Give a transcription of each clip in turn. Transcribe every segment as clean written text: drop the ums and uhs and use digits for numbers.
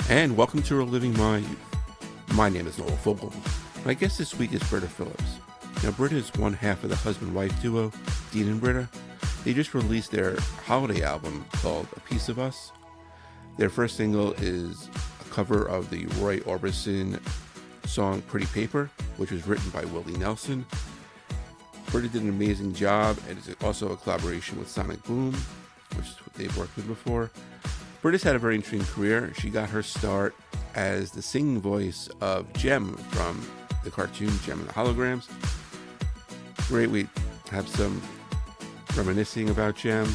And welcome to Reliving My Youth. My name is Noel. My guest this week is Britta Phillips. Now, Britta is one half of the husband-wife duo, Dean and Britta. They just released their holiday album called A Piece of Us. Their first single is a cover of the Roy Orbison song Pretty Paper, which was written by Willie Nelson. Britta did an amazing job, and it's also a collaboration with Sonic Boom, which they've worked with before. Britta's had a very interesting career. She got her start as the singing voice of Jem from the cartoon Jem and The Holograms. Great, we have some reminiscing about Jem.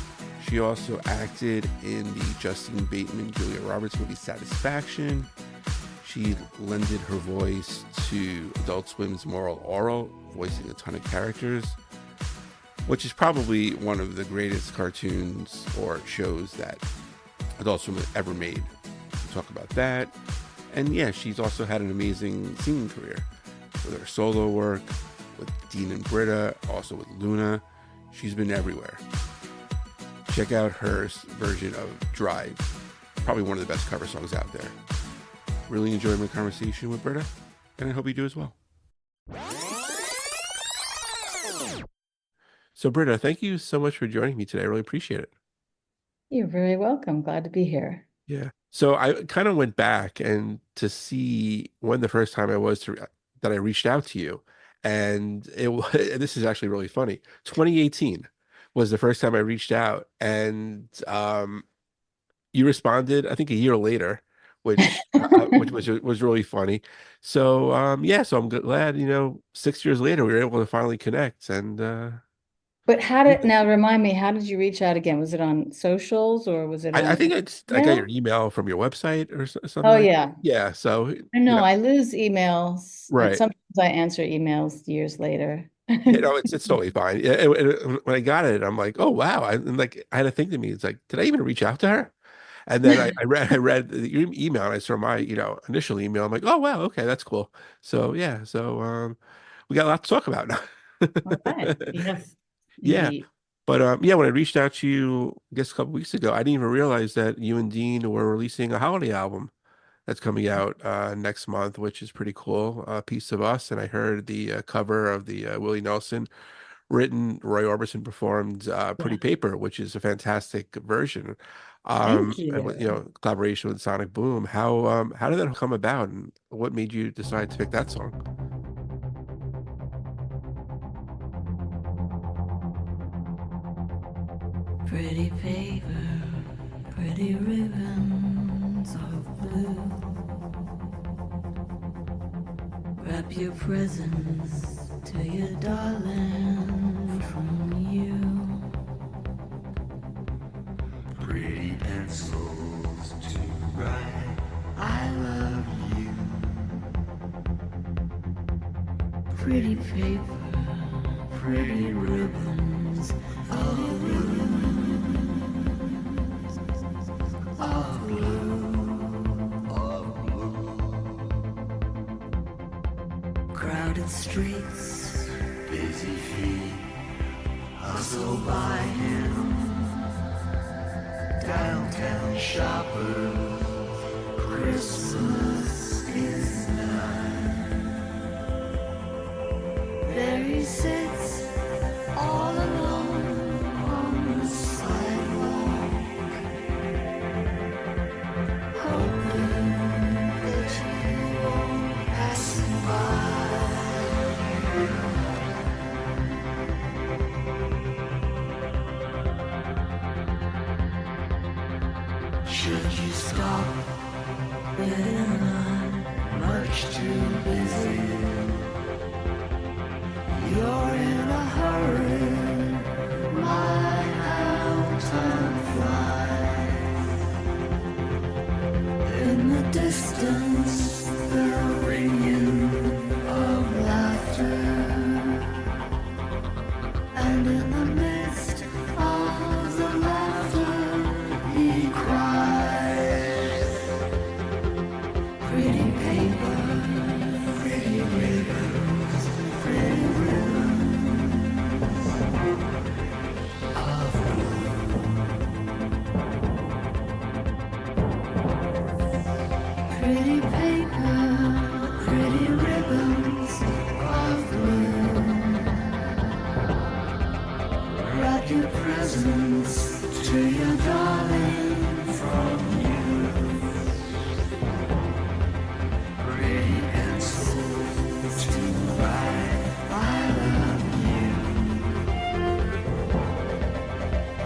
She also acted in the Justin Bateman, Julia Roberts movie Satisfaction. She lended her voice to Adult Swim's Morel Orel, voicing a ton of characters, which is probably one of the greatest cartoons or shows that Adult Swim ever made. We'll talk about that. And yeah, she's also had an amazing singing career with her solo work, with Dean and Britta, also with Luna. She's been everywhere. Check out her version of Drive, probably one of the best cover songs out there. Really enjoyed my conversation with Britta, and I hope you do as well. So Britta, thank you so much for joining me today. I really appreciate it. You're very welcome. Glad to be here. Yeah. So I kind of went back and to see when the first time that I reached out to you, and this is actually really funny. 2018 was the first time I reached out, and you responded, I think, a year later, which was really funny. So yeah, so I'm glad 6 years later we were able to finally connect, and But now remind me, how did you reach out again? Was it on socials or was it I on think I got your email? email from your website or something Oh like that. yeah. Yeah, so I know I lose emails and right. sometimes I answer emails years later. It's totally fine. Yeah, when I got it, I'm like, oh wow, and like I had to think to me, it's like, did I even reach out to her? And then I read your email and I saw my initial email. I'm like, oh wow, okay, that's cool. So yeah, so we got a lot to talk about now. All right. Yes, Yeah. indeed. But yeah, when I reached out to you, I guess a couple weeks ago, I didn't even realize that you and Dean were releasing a holiday album that's coming out next month, which is pretty cool. Piece of Us, and I heard the cover of the Willie Nelson written, Roy Orbison performed Pretty Yeah. Paper, which is a fantastic version. Thank And with you. collaboration with Sonic Boom. How did that come about, and what made you decide to pick that song? Pretty paper, pretty ribbons of blue. Wrap your presents to your darling from you. Pretty pencils to write I love you. Pretty paper, pretty ribbons of blue. Of blue, of blue. Crowded streets, busy feet, hustle by him. Downtown shoppers, Christmas is nigh. There he sits, all alone on the sidewalk, hoping that you won't pass him by. Should you stop? Better not, much too busy. You're in a hurry, my how time flies. In the distance, the ringing of laughter, and in the midst of the laughter, he cries. Pretty paper, pretty ribbons, pretty ribbons of blue. Pretty paper, pretty ribbons of blue. Wrap your presents to your darling from you. Pretty pencils to write I love you.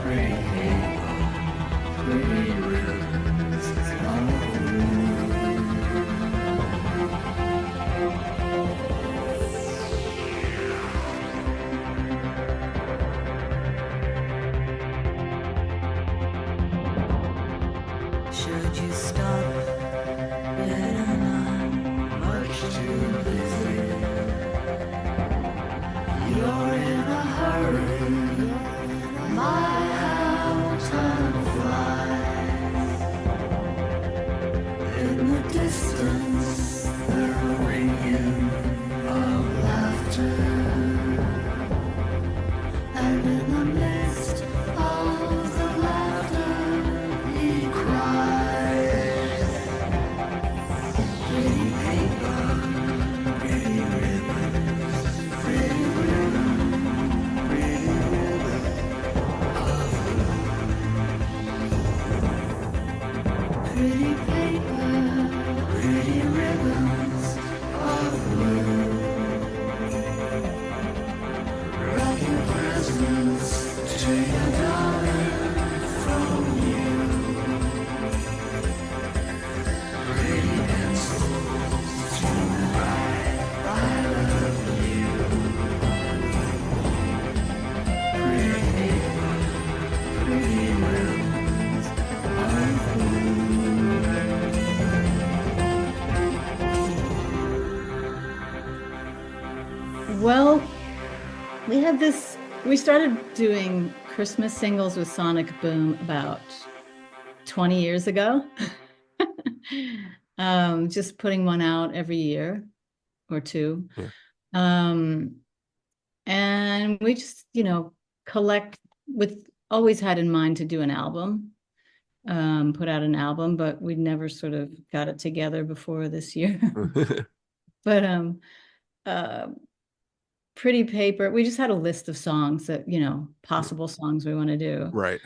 Pretty paper, pretty ribbons of blue. Should you stop? Better not, much too busy. You're in a hurry. My, how time flies. In the distance, the ringing of laughter. And in the midst of the laughter, he cries. Pretty paper, pretty ribbons, pretty ribbon, pretty ribbon of blue. Pretty paper, pretty ribbons of blue. Wrap your presents to your darling from you. Pretty pencils to write I love you. Pretty paper, pretty ribbons of blue. Well, we started doing Christmas singles with Sonic Boom about 20 years ago. Just putting one out every year or two. Yeah. And we just, always had in mind to do an album, put out an album, but we never sort of got it together before this year. But Pretty Paper, we just had a list of songs that, possible songs we want to do. Right.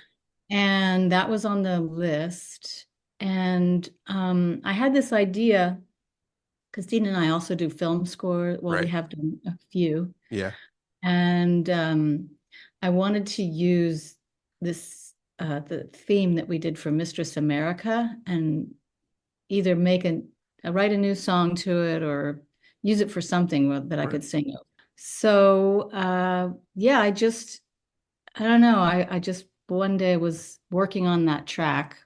And that was on the list. And I had this idea, because Dean and I also do film score. Well, we Right. have done a few. Yeah. And I wanted to use this, the theme that we did for Mistress America, and either write a new song to it or use it for something that I Right. could sing. So, yeah, I don't know. I just one day was working on that track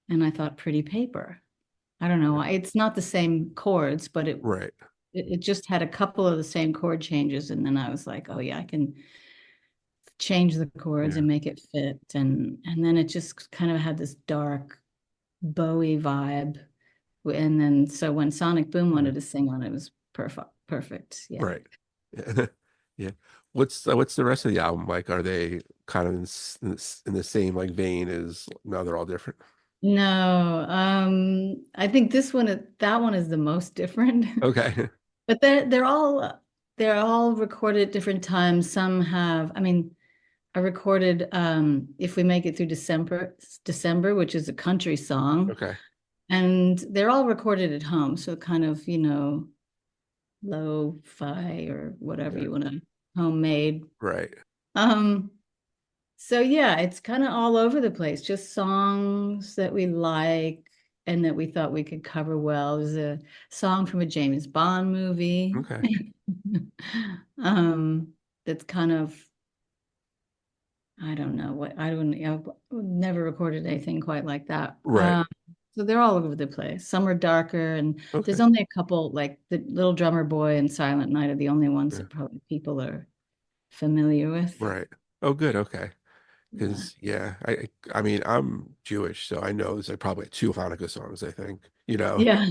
and I thought Pretty Paper. I don't know. It's not the same chords, but Right. it just had a couple of the same chord changes. And then I was like, oh yeah, I can change the chords Yeah. and make it fit. And then it just kind of had this dark Bowie vibe. And then, so when Sonic Boom wanted to sing on it, it was perfect. Yeah. Right. Yeah. Yeah. What's the rest of the album like? Are they kind of in the same like vein as now they're all different? No, I think that one is the most different. Okay. But they're all recorded at different times. Some have, I recorded If We Make It Through December, which is a country song. Okay. And they're all recorded at home, so kind of, lo-fi or whatever you want to, homemade. Right. So yeah, it's kind of all over the place, just songs that we like and that we thought we could cover well. There's a song from a James Bond movie. Okay. That's kind of, I don't know I've never recorded anything quite like that. Right. So they're all over the place. Some are darker, and Okay. there's only a couple, like the Little Drummer Boy and Silent Night are the only ones Yeah. that probably people are familiar with. Right. Oh, good. Okay. Yeah. Because I mean, I'm Jewish, so I know there's like probably two Hanukkah songs, I think, Yeah.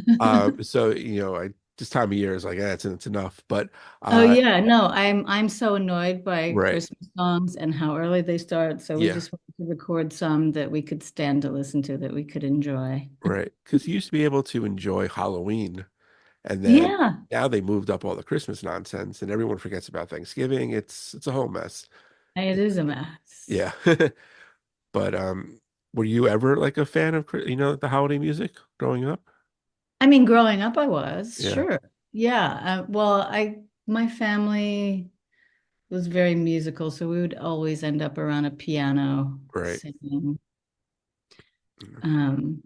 So, I this time of year is like, it's enough. But Oh yeah, no, I'm so annoyed by right, Christmas songs and how early they start. So we yeah, just wanted to record some that we could stand to listen to that we could enjoy. right. Because you used to be able to enjoy Halloween, and then Yeah, now they moved up all the Christmas nonsense, and everyone forgets about Thanksgiving. It's a whole mess. it is a mess. Yeah. But were you ever like a fan of the holiday music growing up? I mean, growing up, I was Yeah, sure. Yeah. Well, my family was very musical, so we would always end up around a piano right. singing.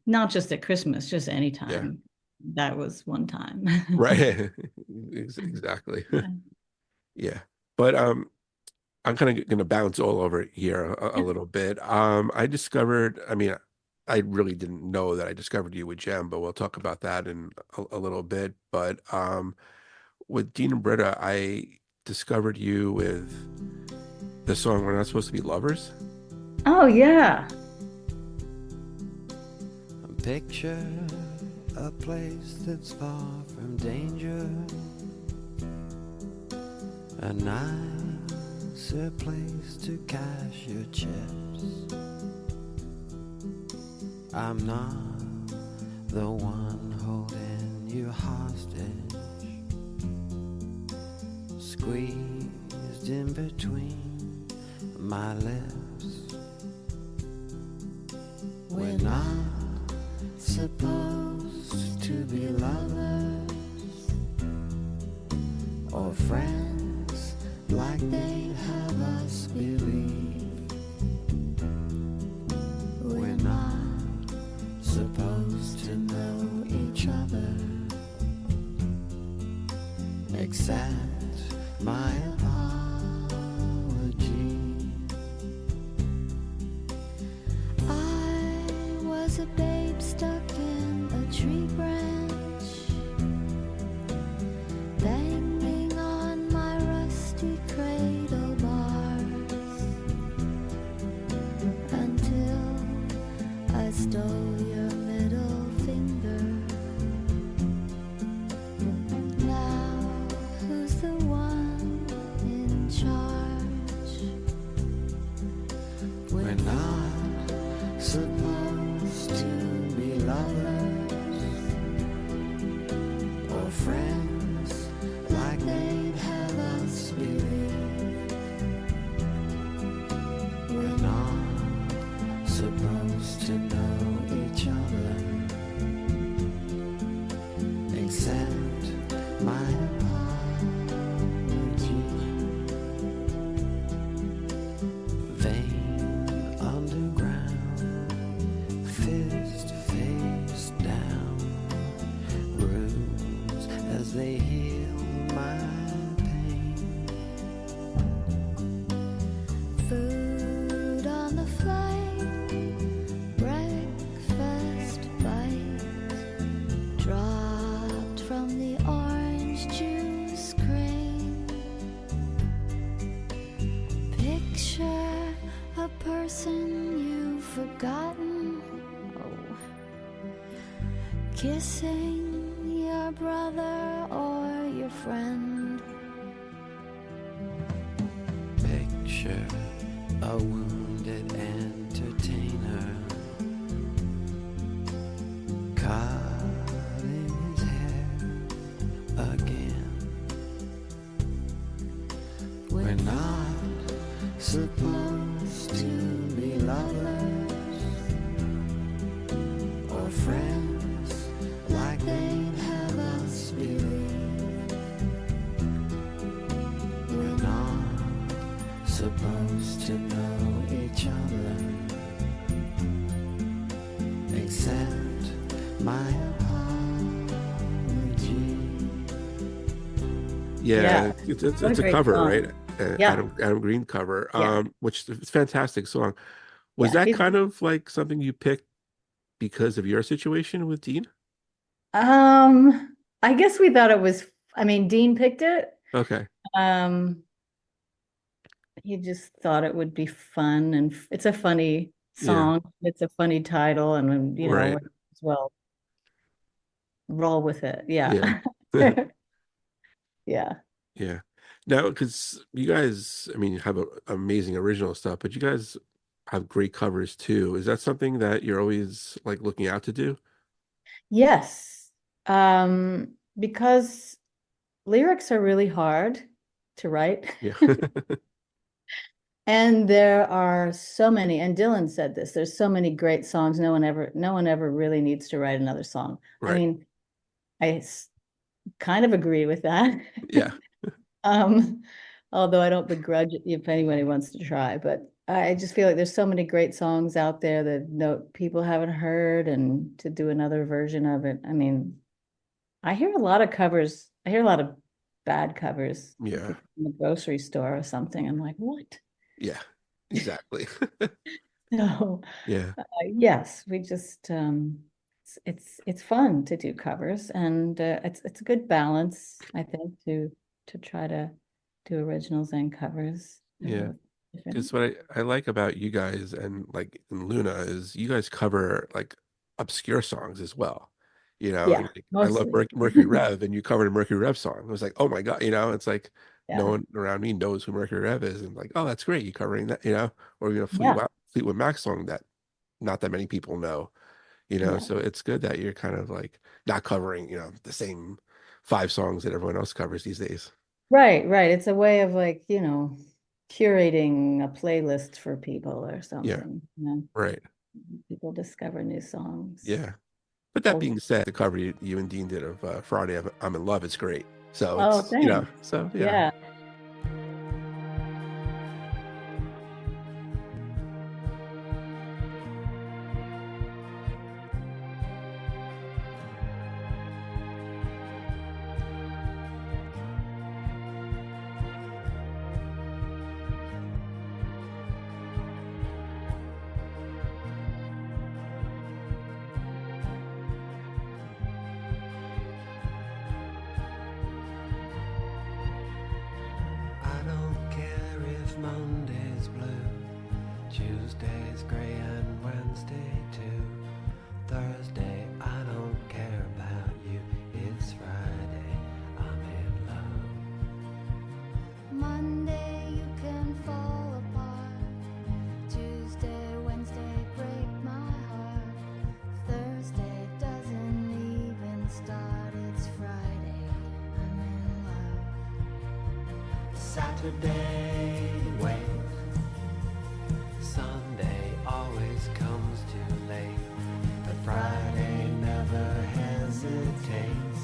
Not just at Christmas, just Yeah, anytime. That was one time. right. Exactly. Yeah. Yeah. But I'm kind of going to bounce all over here a Yeah. little bit. I discovered, I mean, I really didn't know that I discovered you with Jem, but we'll talk about that in a little bit. But with Dean and Britta, I discovered you with the song We're Not Supposed to Be Lovers. Oh yeah. Picture a place that's far from danger, a nicer place to cash your chips. I'm not the one holding you hostage, squeezed in between my lips. We're not supposed to be lovers or friends like they have us believe. We're not supposed to know each other, accept my apology. I was a babe stuck in a tree branch, banging on my rusty cradle bars, until I stole your middle finger. Now who's the one in charge? We're not supposed to be lovers or friends like they'd have us believe. We're not supposed to know each other, accept my apology. Vein underground, fist face down, bruise as they heal my pain. Food on the flight, breakfast bite, dropped from the orange juice crane. Picture a person you've forgotten, oh, kissing your brother or your friend. Picture a wounded entertainer cutting his hair again. We're not supposed to be lovers or friends like they'd have us believe. We're not supposed to know each other, accept my apology. Yeah, Yeah. it's What a a great cover, song. right? Yeah. Adam Green cover, Yeah. which is a fantastic song. Was Yeah. that kind of like something you picked because of your situation with Dean? I guess we thought it was, I mean, Dean picked it. Okay, Um, he just thought it would be fun and it's a funny yeah, song. It's a funny might right, as well roll with it. yeah. Yeah. Yeah. Yeah. Now, because you guys, I mean, you have amazing original stuff, but you guys have great covers too. Is that something that you're always like looking out to do? Yes. Because lyrics are really hard to write. Yeah. And there are so many, and Dylan said this, there's so many great songs. No one ever really needs to write another song. I Right. mean, kind of agree with that. Yeah. Um, although I don't begrudge it if anybody wants to try, but I just feel like there's so many great songs out there that no people haven't heard, and to do another version of it. I mean, I hear a lot of covers. I hear a lot of bad covers Yeah. in the grocery store or something. I'm like, what? Yeah. Exactly. No. Yeah. Yes, we just it's fun to do covers, and it's a good balance, I think, to try to do originals and covers. They're Yeah. both different. Because what I like about you guys and like in Luna is you guys cover like obscure songs as well. Yeah, Like, I love mostly. Mercury Rev, and you covered a Mercury Rev song. It was like, oh my God, it's like no Yeah, one around me knows who Mercury Rev is. And like, oh, that's great. You covering that, or yeah, Fleetwood Mac song that not that many people know, yeah. so it's good that you're kind of like not covering, the same five songs that everyone else covers these days. Right, right. It's a way of like, curating a playlist for people or Yeah, something. right. People discover new songs. Yeah. But that Oh, being said, the cover you and Dean did of Friday, I'm in Love, it's great. So oh, it's, thanks. so yeah. Yeah. I don't care if Monday's blue, Tuesday's grey and Wednesday too. Thursday, I don't care about you. It's Friday, I'm in love. Monday you can fall apart. Tuesday, Wednesday break my heart. Thursday doesn't even start. It's Friday, I'm in love. Saturday, wait. Sunday always comes too late. But Friday never hesitates.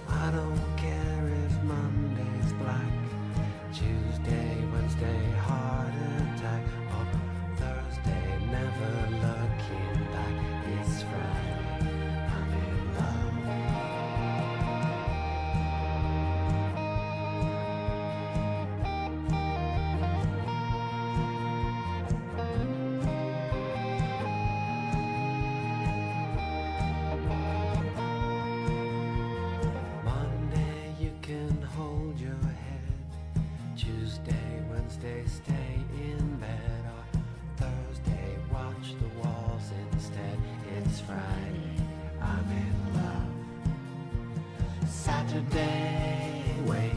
I don't care if Monday's black. Tuesday, Wednesday, heart attack. Oh, Thursday, never looking back. It's Friday, I'm in love. Monday, you can hold your head. Tuesday, Wednesday, stay in bed. Or Thursday, watch the walls instead. It's Friday, I'm in love. Saturday, wait.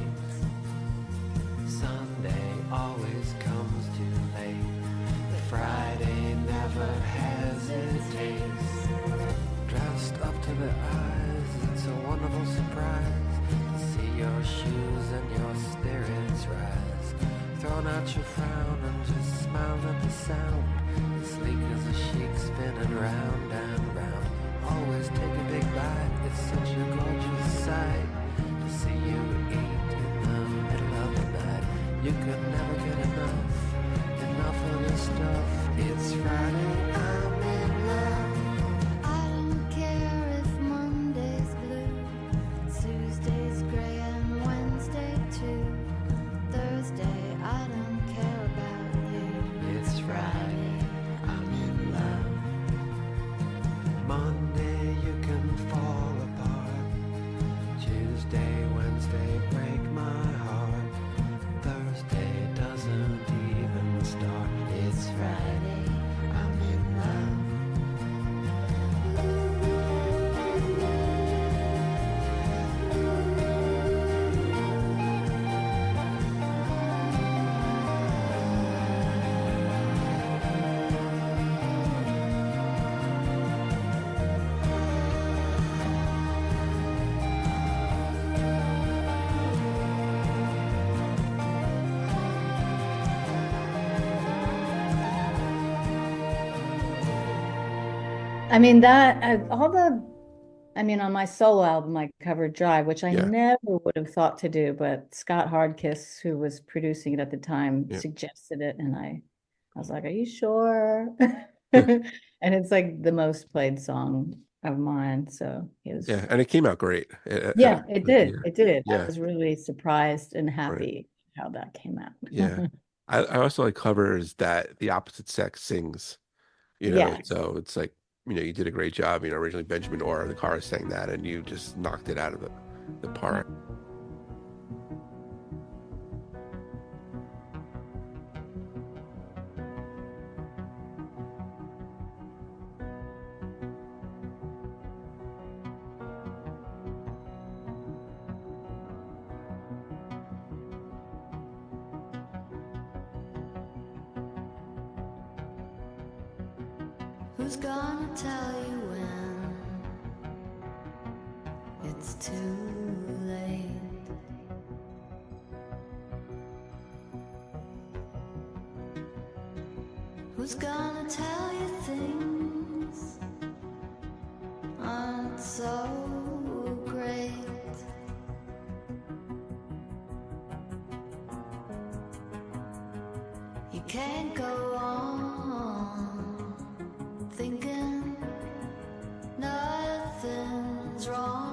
Sunday always comes too late. Friday never hesitates. Dressed up to the eyes, it's a wonderful surprise to see your shoes and your spirits rise. Thrown out your frown and just smiled at the sound. Sleek as a sheik spinning round and round. Always take a big bite, it's such a gorgeous sight to see you eat in the middle of the night. You could never get enough of your stuff. It's Friday, I'm in love. I don't care if Monday's blue, Tuesday's gray and Wednesday too. Thursday, I don't care about you. It's Friday, I'm in love. I mean on my solo album, I covered Drive, which I Yeah. never would have thought to do, but Scott Hardkiss, who was producing it at the time, Yeah. suggested it, and I was like, "Are you sure?" And it's like the most played song of mine, so it was. Yeah, and it came out great. Yeah, it did. Yeah. It did. I Yeah. was really surprised and Right. happy how that came out. Yeah. I also like covers that the opposite sex sings, Yeah. so it's like, you did a great job. Originally Benjamin Orr, the chorus, sang that, and you just knocked it out of the park. Who's gonna tell you when it's too late? Who's gonna tell you things aren't so great? You can't go on thinking nothing's wrong.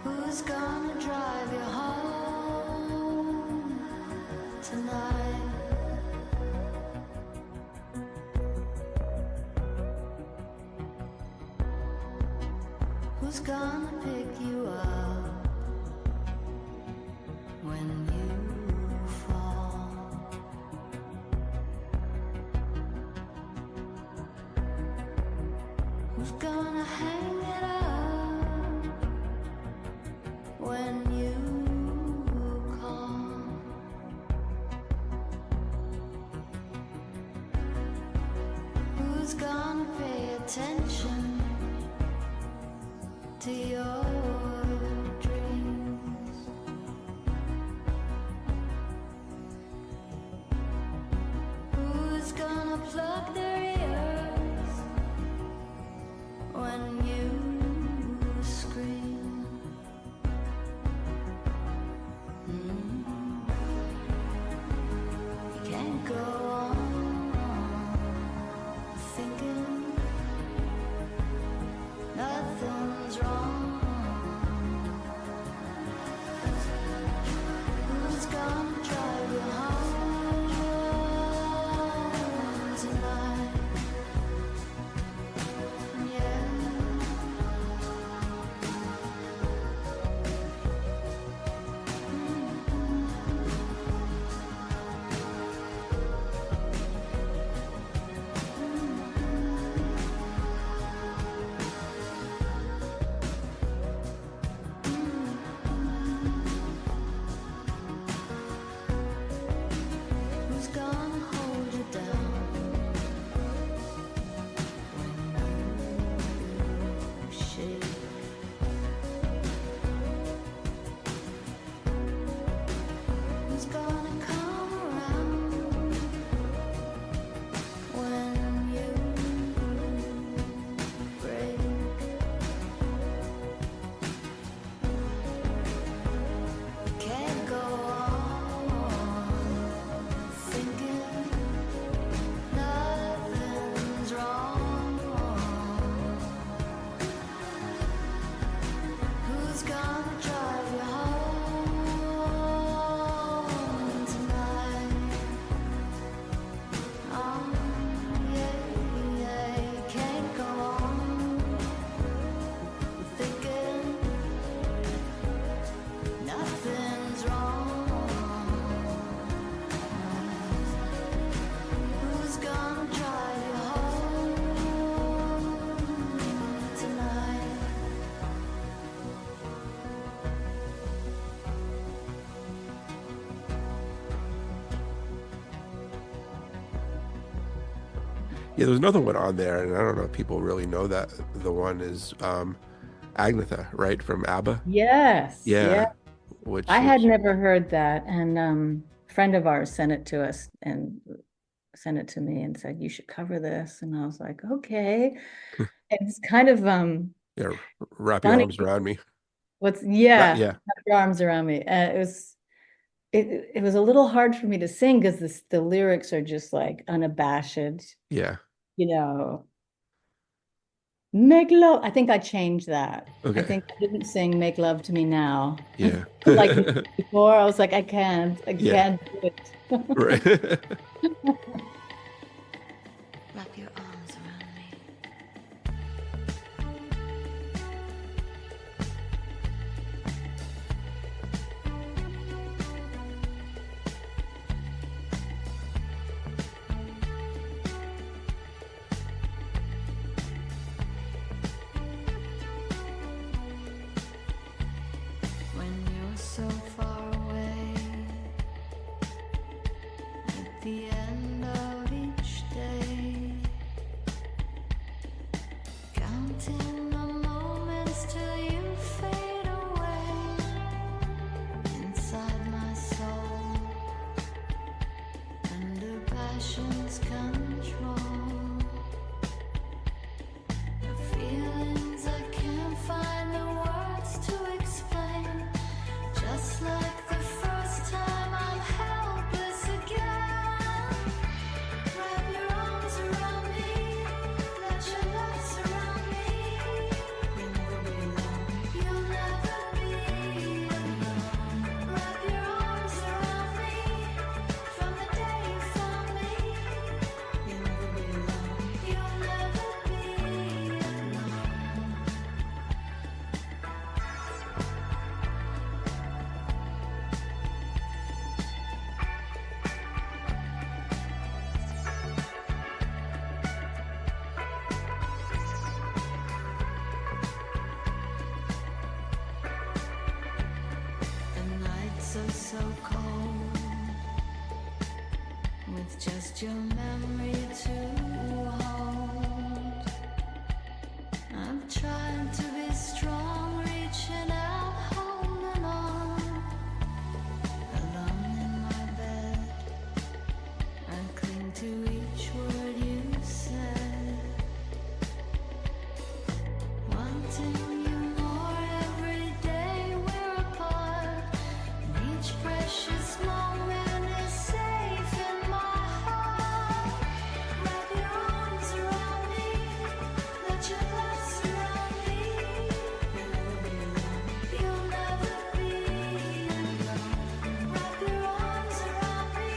Who's gonna drive you home tonight? Who's gonna pick you up when you fall? Who's gonna hang it up when you call? Who's gonna pay attention to your dreams? Who's gonna plug their ears when you scream? You can't go on thinking nothing's wrong. Who's gonna drive you home tonight? Yeah. Who's gonna hold you down when you shake? Who's gonna come around when you break? Can't go on thinking nothing's wrong. Who's gonna drive you home tonight? Yeah, can't go on thinking nothing's wrong. Who's gonna drive you home tonight? Yeah, there's another one on there, and I don't know if people really know that the one is Agnetha, right, from ABBA. Yes. Yeah, which I had never heard that, and a friend of ours sent it to us, and sent it to me and said, you should cover this. And I was like, okay. It's kind of Yeah, wrap your funny. arms around me. Yeah, Yeah, wrap your arms around me. It was a little hard for me to sing because the lyrics are just like unabashed, yeah. you know. Make love. I think I changed that. I Okay. think I didn't sing "Make Love to Me Now." Yeah. Like before, I was like, I Yeah. can't do it. Right. Wrap your arms around me. When you're so far away, at the end of each day, counting the moments till you fade away inside my soul, under passion's control. The feelings I can't find the words to explain, just like the first time I'm helpless again. Wrap your arms around me, let your love surround me. You'll never be alone, you'll never be alone. Wrap your arms around me, from the day you found me. You'll never be alone, you'll never be alone. The nights are so cold, with just your memory to hold. I'm trying to be strong, reaching out, holding on. Alone in my bed, I cling to each word you said, wanting you more every day we're apart. And each precious moment is safe in my heart. Wrap your arms around me, let your love surround me. You'll never be alone, you'll never be alone. Wrap your arms around me,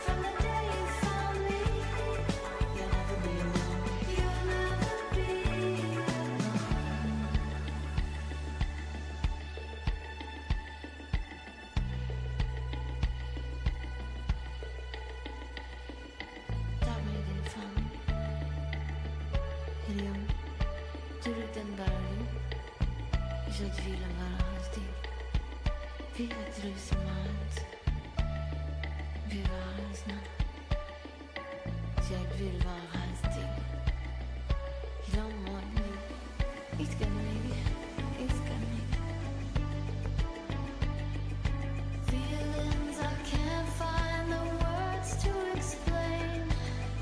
from the day you found me. You'll never be alone, you'll never be alone. Ta mig din famn. Helium, du är den bara du. Jag vill vara alltid. Vi är dröjsmålet. Vi var snabbt. Jag vill vara alltid. Jag mår nu. Älskar mig. Älskar mig. Feelings I can't find the words to explain,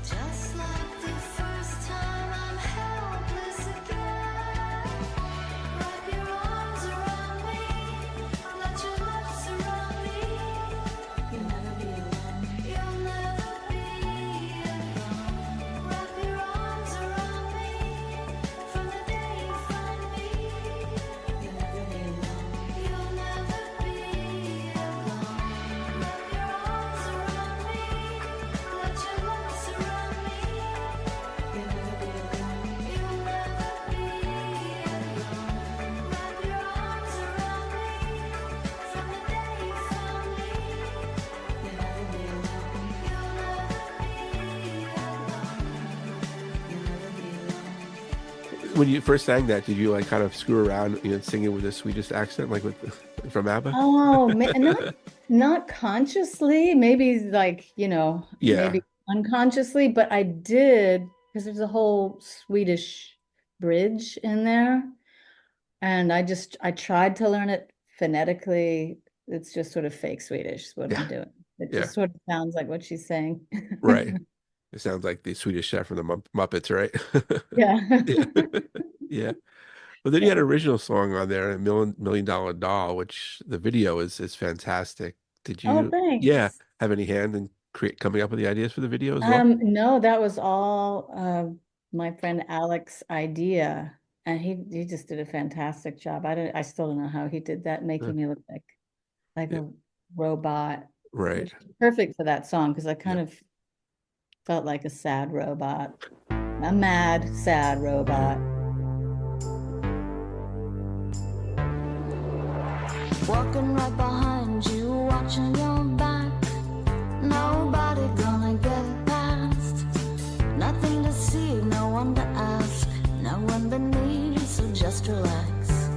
just like the first time I'm helpless again. Wrap your arms around me, let your love surround me. You'll never be alone, you'll never be alone. Wrap your arms around me, from the day you found me. You'll never be alone, you'll never be alone. Wrap your arms around me, let your love surround me. You'll never be alone, you'll never be alone. Wrap your arms around me, from the day you found me. You'll never be alone, you'll never be alone. You'll never be alone. When you first sang that, did you like kind of screw around, sing it with a Swedish accent, like from ABBA? Oh, not consciously, maybe like, Yeah. maybe unconsciously, but I did, because there's a whole Swedish bridge in there. And I tried to learn it phonetically. It's just sort of fake Swedish is what Yeah. I'm doing. It Yeah, just sort of sounds like what she's saying. right. It sounds like the Swedish Chef from the Muppets, right? Yeah. Yeah. Yeah. But then you Yeah. had an original song on there, Million Dollar Doll, which the video is fantastic. Did Oh, you, yeah, thanks. have any hand in coming up with the ideas for the video as well? No, that was all my friend Alex's idea, and he just did a fantastic job. I still don't know how he did that, Uh, making me look like yeah, a robot, right. which is perfect for that song because I Yeah. kind of felt like a sad robot, a mad, sad Yeah. robot. Walking right behind you, watching your back. Nobody gonna get past. Nothing to see, no one to ask, no one beneath, so just relax.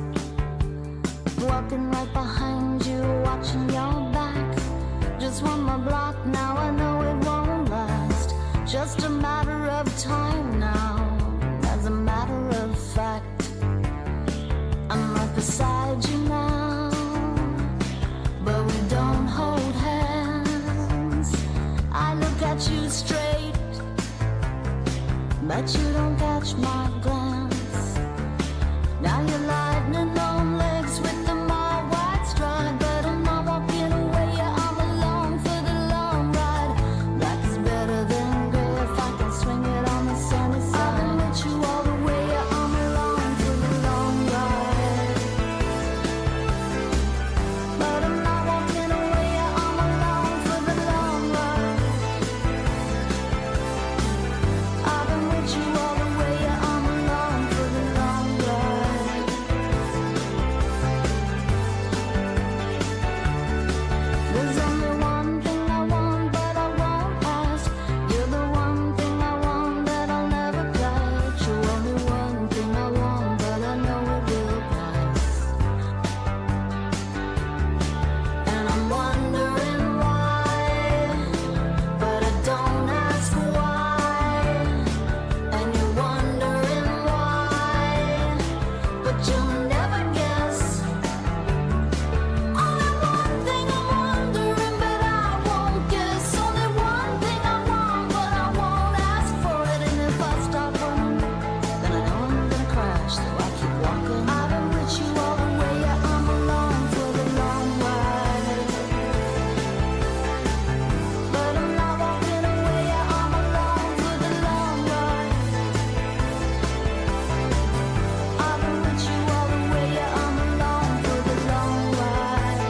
Walking right behind you, watching your back. Just one more block now, I know it won't last. Just a matter of time now, as a matter of fact. I'm right beside you now, but we don't hold hands. I look at you straight, but you don't catch my glance. Now you're lightning on legs with the mild white stride, but I'm not walking away, yeah, I'm along for the long ride. Black is better than gray if I can swing it on the sunny side. I've been with you all the way, yeah, I'm along for the long ride. But I'm not walking away, yeah, I'm along for the long ride. I've been with you all the way, yeah, I'm along for the long ride. There's only one thing I want, but I won't ask. You're the one thing I want that I'll never catch. You're only one thing I want, but I know it will pass. And I'm wondering why, but I don't ask why. And you're wondering why, but you'll never guess. Only one thing I'm wondering, but I won't guess. Only one thing I want, but I won't ask for it. And if I stop running, then I know I'm gonna crash. So I keep walking. I've been with you all the way, yeah, I'm along for the long ride. But I'm not walking away, yeah, I'm along for the long ride. I've been with you all the way, yeah, I'm along for the long ride.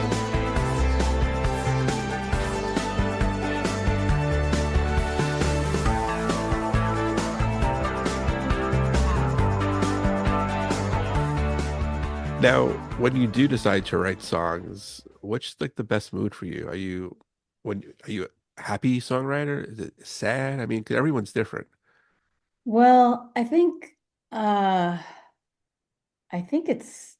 Now, when you do decide to write songs, what's like the best mood for you? Are you a happy songwriter? Is it sad? I mean, 'cause everyone's different. Well, uh I think it's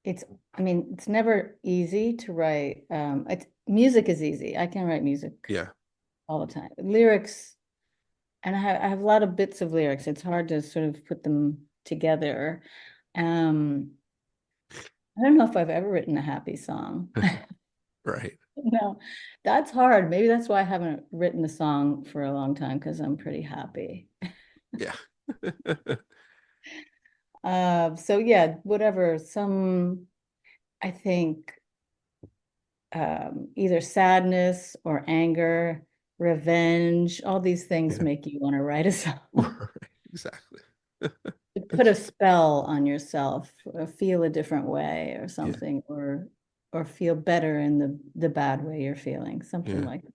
I mean, it's never easy to write. It's music is easy. I can write music Yeah. all the time. Lyrics, and I have a lot of bits of lyrics. It's hard to sort of put them together. Um, I don't know if I've ever written a happy song. Right. No, that's hard. Maybe that's why I haven't written a song for a long time because I'm pretty happy. Yeah. So yeah, whatever. I think either sadness or anger, revenge, all these things Yeah. make you want to write a song. Right. Exactly. To put a spell on yourself, or feel a different way or Yeah. something, or feel better in the bad way you're feeling, something Yeah. like that.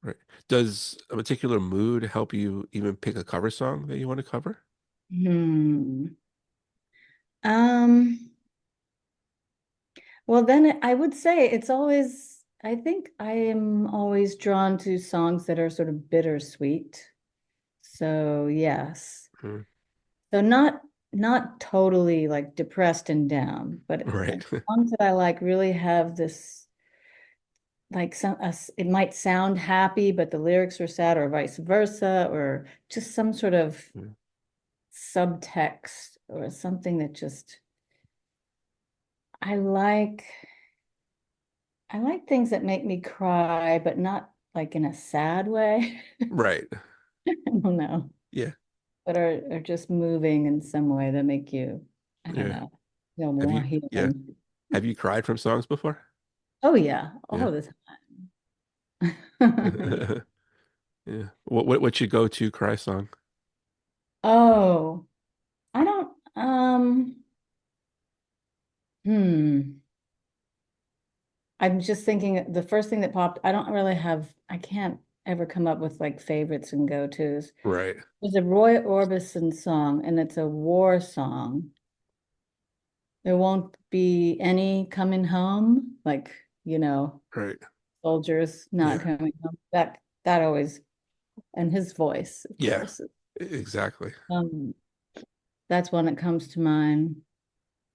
Right. Does a particular mood help you even pick a cover song that you want to cover? Hmm. Um, well, then I would say I think I am always drawn to songs that are sort of bittersweet. So yes. Mm. So not totally like depressed and down, but Right. songs that I like really have this like it might sound happy, but the lyrics are sad, or vice versa, or just some sort of Yeah. subtext or something that just I like I like things that make me cry, but not like in a sad way. Right. I don't know, Yeah. but are just moving in some way that make you, I don't Yeah. know, feel Have more you, yeah. healing. Have you cried from songs before? Oh yeah, Yeah. all the time. Yeah. What's your go-to cry song? Oh, I don't, hmm. I'm just thinking the first thing that popped, I don't really have, I can't ever come up with like favorites and go-tos. Right. There's a Roy Orbison song and it's a war song. There won't be any coming home, like, Right. soldiers not Yeah. coming home. That always, and his voice, of Yeah. course. Exactly. Um, that's one that comes to mind.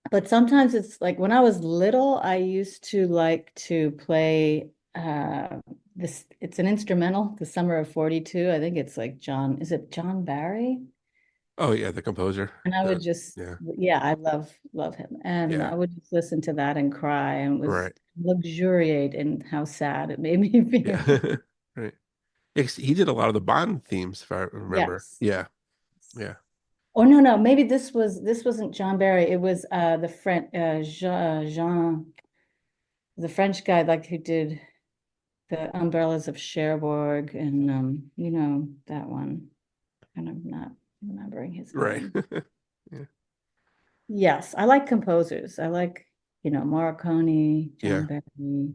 But sometimes it's like when I was little, I used to like to play this, it's an instrumental, The Summer of 42. I think it's like is it John Barry? Oh yeah, the composer. And I would just, Yeah. yeah, I love him. And Yeah. I would just listen to that and cry and was Right. luxuriate in how sad it made me feel. Yeah. Right. He did a lot of the Bond themes, if I remember. Yes. Yeah. Yeah. Oh no, maybe this wasn't John Barry. It was the French the French guy like who did the Umbrellas of Cherbourg and that one. And I'm not remembering his Right. name. Yeah. Yes, I like composers. I like, Morricone, Yeah. John Barry,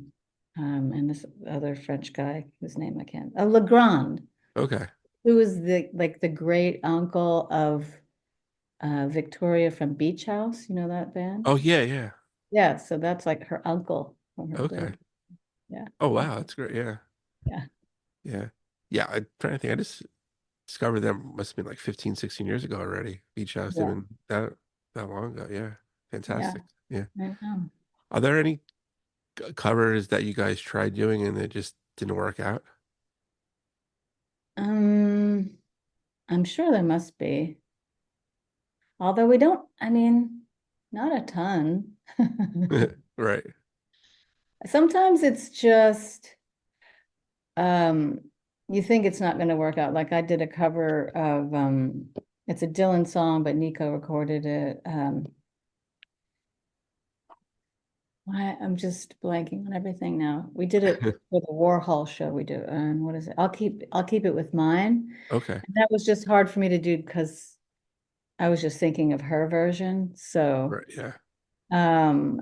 and this other French guy whose name I can't. Legrand, Okay. who was the great uncle of Victoria from Beach House. You know that band? Oh yeah, yeah. Yeah, so that's like her uncle from her Okay. birth. Yeah. Oh wow, that's great. Yeah. Yeah. Yeah. Yeah. I'm trying to think. I just discovered them must have been like 15, 16 years ago already. Beach House, they've Yeah. been that long ago. Yeah. Yeah. Fantastic. Yeah. I know. Are there any covers that you guys tried doing and it just didn't work out? Um, I'm sure there must be. Although we don't, I mean, not a ton. Right. Sometimes it's just um you think it's not going to work out. Like I did a cover of it's a Dylan song, but Nico recorded it. I'm just blanking on everything now. We did it for the Warhol show we do. And what is it? I'll keep it with mine. Okay. And that was just hard for me to do because I was just thinking of her version. So Right. Yeah. and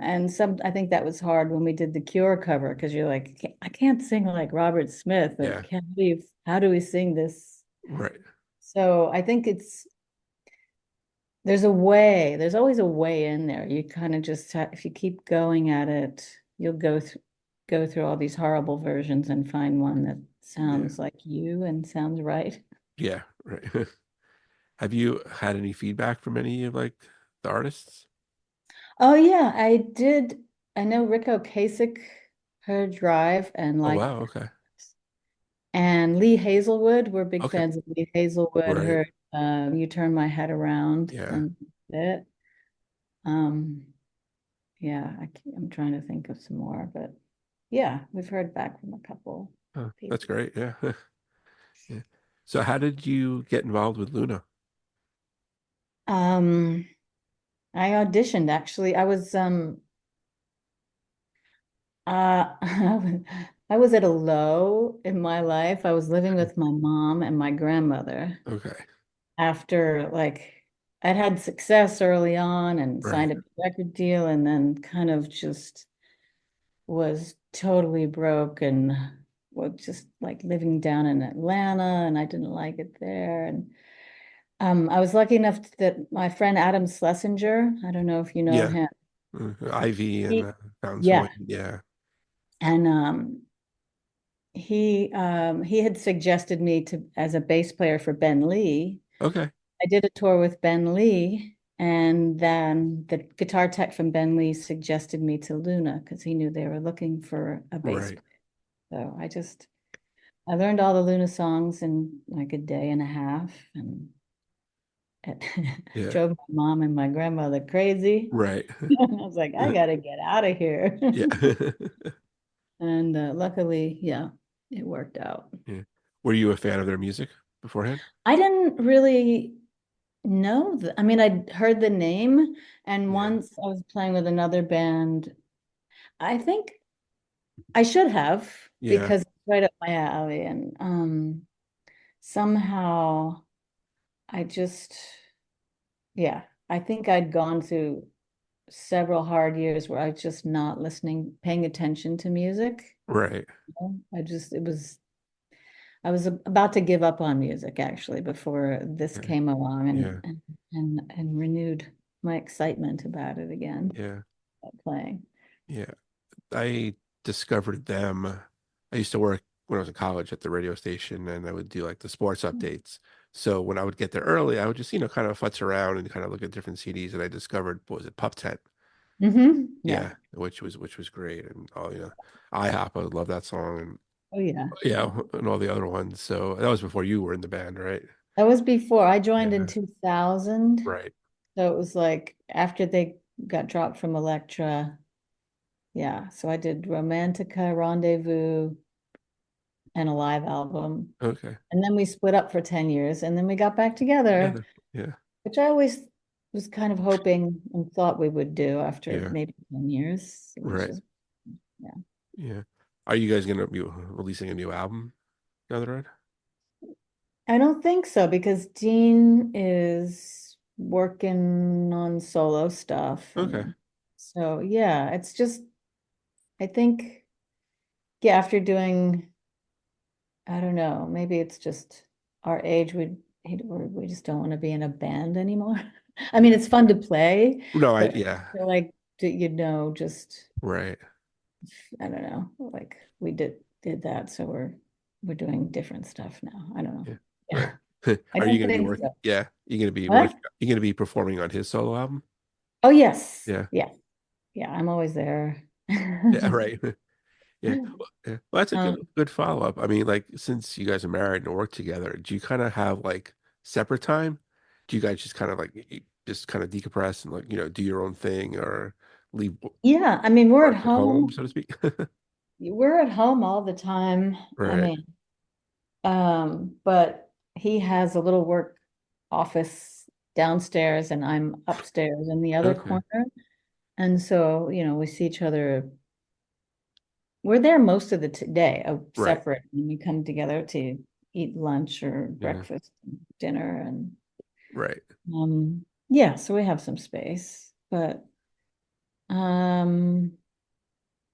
I think that was hard when we did the Cure cover because you're like, I can't sing like Robert Smith. Yeah. Like, how do we sing this? Right. So I think there's always a way in there. You kind of just if you keep going at it, you'll go through all these horrible versions and find one that Yeah. sounds like you and sounds right. Yeah. Right. Have you had any feedback from any of like the artists? Oh yeah, I did. I know Rick Ocasek heard Drive and Oh liked. wow. Okay. And Lee Hazelwood, we're big Okay. fans of Lee Hazelwood. Right. Her You Turn My Head Around Yeah. and it. Um, yeah, I'm trying to think of some more, but yeah, we've heard back from a couple Oh, that's people. great. Yeah. Yeah. So how did you get involved with Luna? Um, I auditioned actually. I was I was at a low in my life. I was living with my mom and my grandmother Okay. after I'd had success early on and Right. signed a record deal and then kind of just was totally broke and was just like living down in Atlanta and I didn't like it there. And I was lucky enough that my friend Adam Schlesinger, I don't know if you know Yeah. him. Ivy and He, Fountains of yeah. Wayne. Yeah. And he had suggested me to as a bass player for Ben Lee. Okay. I did a tour with Ben Lee, and then the guitar tech from Ben Lee suggested me to Luna because he knew they were looking for a bass Right. player. So I learned all the Luna songs in like a day and a half, and it Yeah. drove my mom and my grandmother crazy. Right. I was like, I gotta get out of here. Yeah. And luckily, yeah, it worked out. Yeah. Were you a fan of their music beforehand? I didn't really know I mean, I'd heard the name, and Yeah. once I was playing with another band. I think I should have Yeah. because it's right up my alley, and somehow I just, yeah, I think I'd gone through several hard years where I was just not listening, paying attention to music. Right. I just, I was about to give up on music actually before this Yeah. came along, Yeah. and renewed my excitement about it again, Yeah. playing. Yeah. I discovered them. I used to work when I was in college at the radio station, and I would do like the sports updates. So when I would get there early, I would just, kind of futz around and kind of look at different CDs, and I discovered, what was it, Pup Tent? Yeah. Yeah, which was great. And IHOP, I would love that song, and Oh yeah. yeah, and all the other ones. So that was before you were in the band, right? That was before I joined in Yeah. 2000. Right. So it was like after they got dropped from Elektra. Yeah. So I did Romantica, Rendezvous, and a live album. Okay. And then we split up for 10 years and then we got back together, Together. Yeah. which I always was kind of hoping and thought we would do after Yeah. maybe 10 years. It was Right. just, yeah. Yeah. Are you guys gonna be releasing a new album down the road? I don't think so because Dean is working on solo stuff. Okay. And so, yeah, it's just, I think, yeah, after doing, I don't know, maybe it's just our age, we just don't want to be in a band anymore. I mean, it's fun to play, No, but yeah. I feel like, just, Right. I don't know, like we did that. So we're doing different stuff now. I don't know. Yeah. Yeah, Right. I Are you don't gonna be think working? so. Yeah. You gonna be What? You gonna be performing on his solo album? Oh, yes. Yeah. Yeah. Yeah. I'm always there. Yeah, right. Yeah. Yeah. Well, that's a Um, good follow-up. I mean, like, since you guys are married and work together, do you kind of have like separate time? Do you guys just kind of like just kind of decompress and like, do your own thing, or leave yeah. I mean, we're at work at home, home. so to speak? We're at home all the time. I Right. mean, but he has a little work office downstairs and I'm upstairs in the other Okay. corner. And so, we see each other. We're there most of the day, Right. separate, and we come together to eat lunch or Yeah. breakfast, dinner, and Right. yeah, so we have some space. But um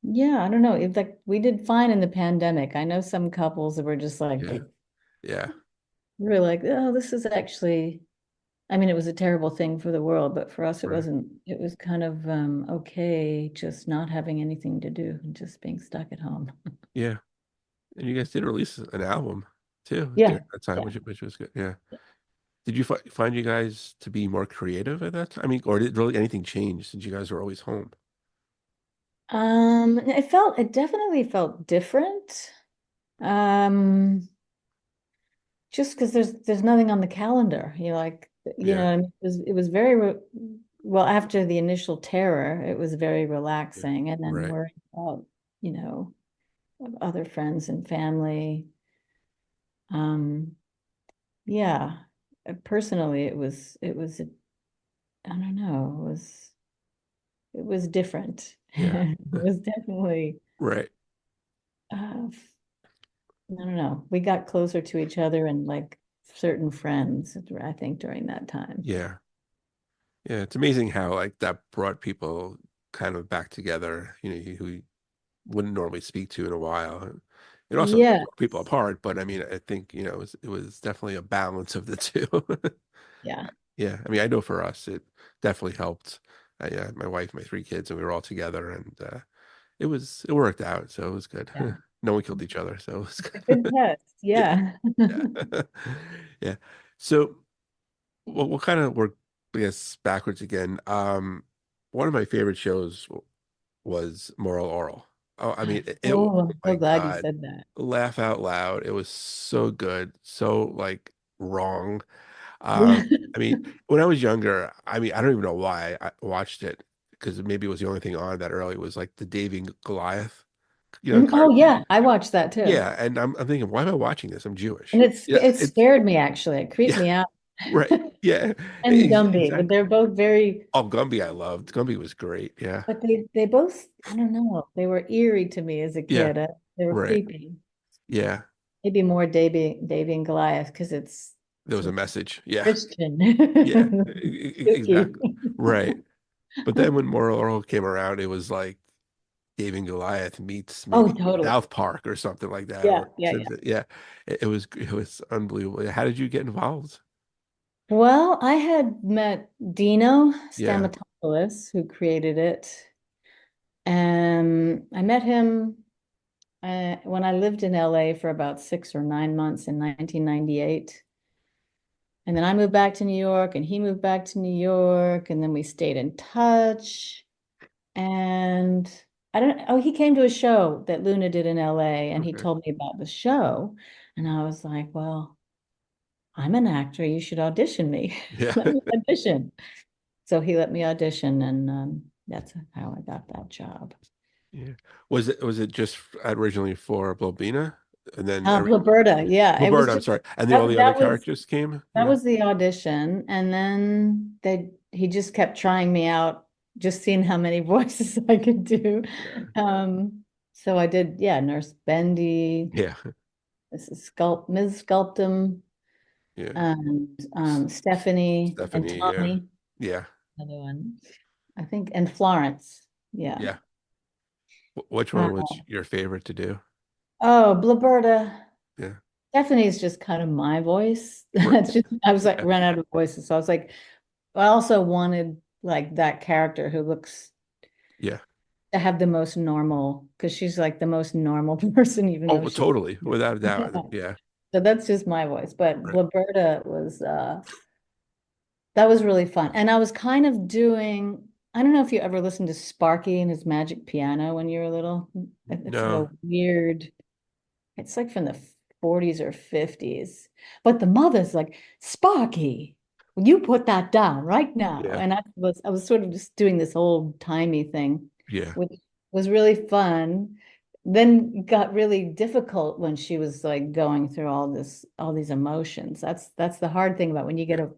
yeah, I don't know. If like we did fine in the pandemic. I know some couples that were just like Yeah. Yeah. we were like, oh, this is actually, I mean, it was a terrible thing for the world, but for us, it Right. wasn't. It was kind of okay, just not having anything to do and just being stuck at home. Yeah. And you guys did release an album too Yeah, during that time, yeah. which was good. Yeah. Did you find you guys to be more creative at that time? I mean, or did really anything change since you guys were always home? It definitely felt different. Um, just because there's nothing on the calendar. Like, Yeah. I mean, it was very well after the initial terror, it was very Yeah. relaxing, and then Right. worrying about, you know, other friends and family. Um, yeah. Personally, I don't know, it was different. Yeah. It was definitely Right. uh I don't know. We got closer to each other and like certain friends, I think, during that time. Yeah. Yeah. It's amazing how like that brought people kind of back together, who you wouldn't normally speak to in a while. It also Yeah, tore people apart, but I mean, I think, it was definitely a balance of the two. yeah, Yeah. I mean, I know for us, it definitely helped. Yeah, my wife, my three kids, and we were all together, and it worked out, so it was good. yeah. No one killed each other, so it was A good good. test. Yeah, Yeah. yeah, yeah. So, we'll kind of work, I guess, backwards again. One of my favorite shows was Morel Orel. Oh, I mean, oh Oh, I'm so my glad you God, said that. laugh out loud. It was so good, so like wrong. Um, I mean, when I was younger, I mean, I don't even know why I watched it, because maybe it was the only thing on that early was like the Davy and Goliath Oh yeah, I watched that too. Yeah, and I'm thinking, why am I watching this? I'm Jewish. And Yeah, it it's scared me actually. It creeped yeah, me out. right. Yeah, And Gumby, but exactly. they're both very, Oh, Gumby, I loved. Gumby was great. Yeah, but they both, I don't know, they were eerie to me as a yeah, kid. They were right. creepy. Yeah, Maybe more Davy and Goliath because there it's was a a message. Yeah, Christian. yeah, Spooky. exactly. Right. But then when Morel Orel came around, it was like David and Goliath meets Oh, maybe totally. South Park or something like that, Yeah, or yeah, yeah. Yeah, it was unbelievable. How did you get involved? Well, I had met Dino Yeah. Stamatopoulos, who created it. I met him when I lived in LA for about 6 or 9 months in 1998. And then I moved back to New York, and he moved back to New York, and then we stayed in touch. And I don't, oh, he came to a show that Luna did in LA, and he Okay. told me about the show. And I was like, well, I'm an actor. You should audition me. Yeah. Let me audition. So he let me audition, and that's how I got that job. Yeah. Was it just originally for Blobina, and then Roberta, yeah, it was Roberta? I'm just sorry, and the all the other that was characters came. that Yeah. was the audition, and then he just kept trying me out, just seeing how many voices I could do. Yeah. So I did, yeah, Nurse Bendy, Yeah. Ms. Sculptum, Yeah. and S- Stephanie and Stephanie. Yeah. Tommy, Yeah. another one, I think, and Florence. Yeah. Yeah. Which Uh, one was your favorite to do? oh, Blaberta. Yeah. Stephanie's just kind of my voice. Right. That's just, I was like, Yeah. run out of voices. So I was like, I also wanted like that character who looks Yeah. to have the most normal, because she's like the most normal person, even Oh, though well, she, totally, without a yeah. doubt. Yeah. So that's just my voice. But Right. Blaberta was that was really fun. And I was kind of doing, I don't know if you ever listened to Sparky and his magic piano when you were little. It's like a No. weird, it's like from the 40s or 50s. But the mother's like, Sparky, you put that down right now. Yeah. And I was sort of just doing this old timey thing, Yeah. which was really fun. Then got really difficult when she was like going through all these emotions. That's the hard thing about when you get Yeah. a